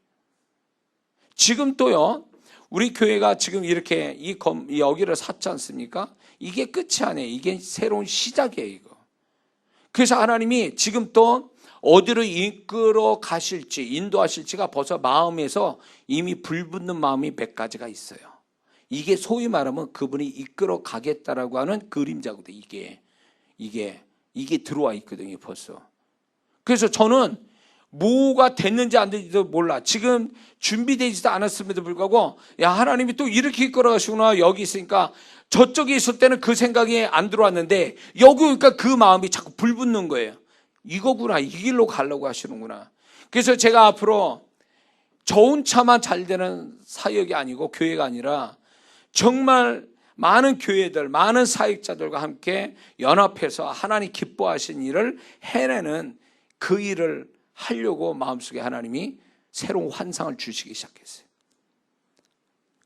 지금 또요, 우리 교회가 지금 이렇게 여기를 샀지 않습니까? 이게 끝이 아니에요. 이게 새로운 시작이에요, 이거. 그래서 하나님이 지금 또 어디로 이끌어 가실지, 인도하실지가 벌써 마음에서 이미 불붙는 마음이 몇 가지가 있어요. 이게 소위 말하면 그분이 이끌어 가겠다라고 하는 그림자거든요. 이게 들어와 있거든요, 벌써. 그래서 저는 뭐가 됐는지 안 됐는지도 몰라. 지금 준비되지도 않았음에도 불구하고, 야, 하나님이 또 이렇게 이끌어 가시구나. 여기 있으니까 저쪽에 있을 때는 그 생각이 안 들어왔는데 여기 오니까 그 마음이 자꾸 불붙는 거예요. 이거구나, 이 길로 가려고 하시는구나. 그래서 제가 앞으로 저 혼자만 잘 되는 사역이 아니고 교회가 아니라 정말 많은 교회들, 많은 사역자들과 함께 연합해서 하나님 기뻐하신 일을 해내는 그 일을 하려고 마음속에 하나님이 새로운 환상을 주시기 시작했어요.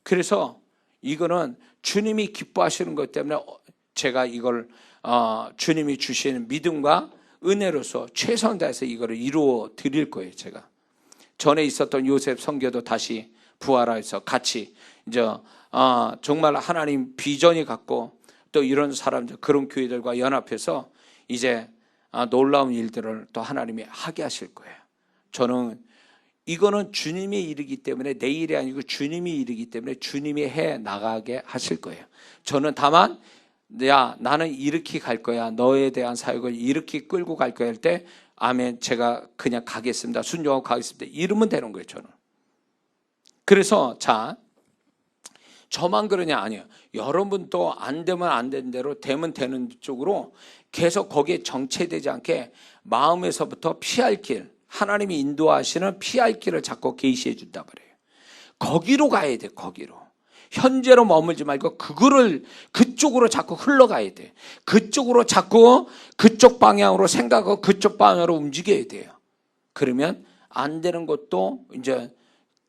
그래서 이거는 주님이 기뻐하시는 것 때문에 제가 이걸 주님이 주시는 믿음과 은혜로서 최선을 다해서 이거를 이루어 드릴 거예요. 제가 전에 있었던 요셉 선교도 다시 부활해서 같이 이제 정말 하나님 비전이 갖고 또 이런 사람들, 그런 교회들과 연합해서 이제 놀라운 일들을 또 하나님이 하게 하실 거예요. 저는 이거는 주님의 일이기 때문에 내 일이 아니고 주님의 일이기 때문에 주님이 해 나가게 하실 거예요. 저는 다만, 야, 나는 이렇게 갈 거야, 너에 대한 사역을 이렇게 끌고 갈 거야 할 때 아멘, 제가 그냥 가겠습니다, 순종하고 가겠습니다, 이러면 되는 거예요, 저는. 그래서 자, 저만 그러냐? 아니에요. 여러분도 안 되면 안 되는 대로, 되면 되는 쪽으로 계속 거기에 정체되지 않게 마음에서부터 피할 길, 하나님이 인도하시는 피할 길을 자꾸 계시해 준다 그래요. 거기로 가야 돼, 거기로. 현재로 머물지 말고 그쪽으로 자꾸 흘러가야 돼. 그쪽으로 자꾸 그쪽 방향으로 생각하고 그쪽 방향으로 움직여야 돼요. 그러면 안 되는 것도 이제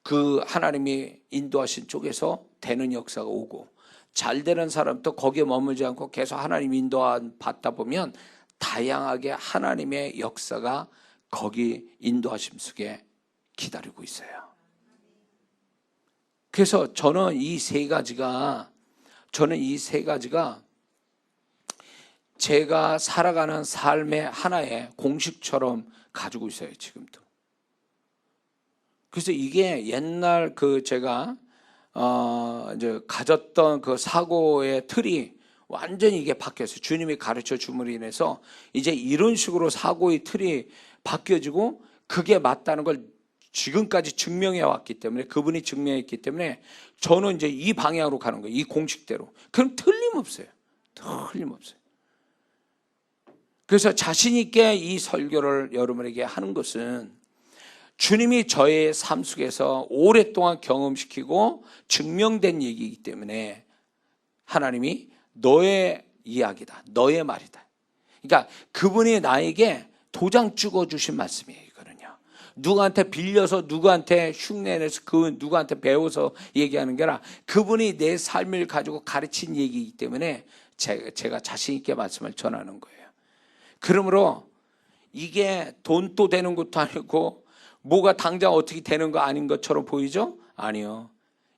그 하나님이 인도하신 쪽에서 되는 역사가 오고, 잘 되는 사람도 거기에 머물지 않고 계속 하나님 인도받다 보면 다양하게 하나님의 역사가 거기 인도하심 속에 기다리고 있어요. 그래서 저는 이 세 가지가 제가 살아가는 삶의 하나의 공식처럼 가지고 있어요, 지금도. 그래서 이게 옛날 제가 이제 가졌던 그 사고의 틀이 완전히 이게 바뀌었어요. 주님이 가르쳐 줌으로 인해서 이제 이런 식으로 사고의 틀이 바뀌어지고 그게 맞다는 걸 지금까지 증명해 왔기 때문에, 그분이 증명했기 때문에 저는 이제 이 방향으로 가는 거예요. 이 공식대로. 그럼 틀린 틀림없어요. 틀림없어요. 그래서 자신 있게 이 설교를 여러분에게 하는 것은 주님이 저의 삶 속에서 오랫동안 경험시키고 증명된 얘기이기 때문에 하나님이 너의 이야기다, 너의 말이다. 그러니까 그분이 나에게 도장 찍어주신 말씀이에요. 이거는요, 누구한테 빌려서 누구한테 흉내내서 그 누구한테 배워서 얘기하는 게 아니라 그분이 내 삶을 가지고 가르친 얘기이기 때문에 제가 자신 있게 말씀을 전하는 거예요. 그러므로 이게 돈도 되는 것도 아니고 뭐가 당장 어떻게 되는 거 아닌 것처럼 보이죠? 아니요.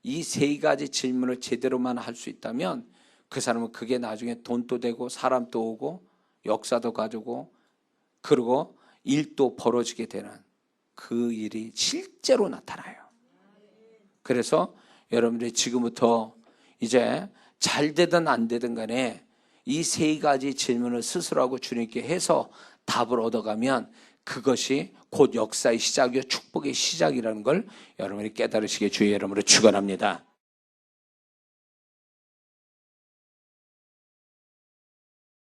이 세 가지 질문을 제대로만 할 수 있다면 그 사람은 그게 나중에 돈도 되고 사람도 오고 역사도 가지고 그리고 일도 벌어지게 되는 그 일이 실제로 나타나요. 그래서 여러분들이 지금부터 이제 잘 되든 안 되든 간에 이 세 가지 질문을 스스로하고 주님께 해서 답을 얻어가면 그것이 곧 역사의 시작이요 축복의 시작이라는 걸 여러분이 깨달으시기에 주의 이름으로 축원합니다.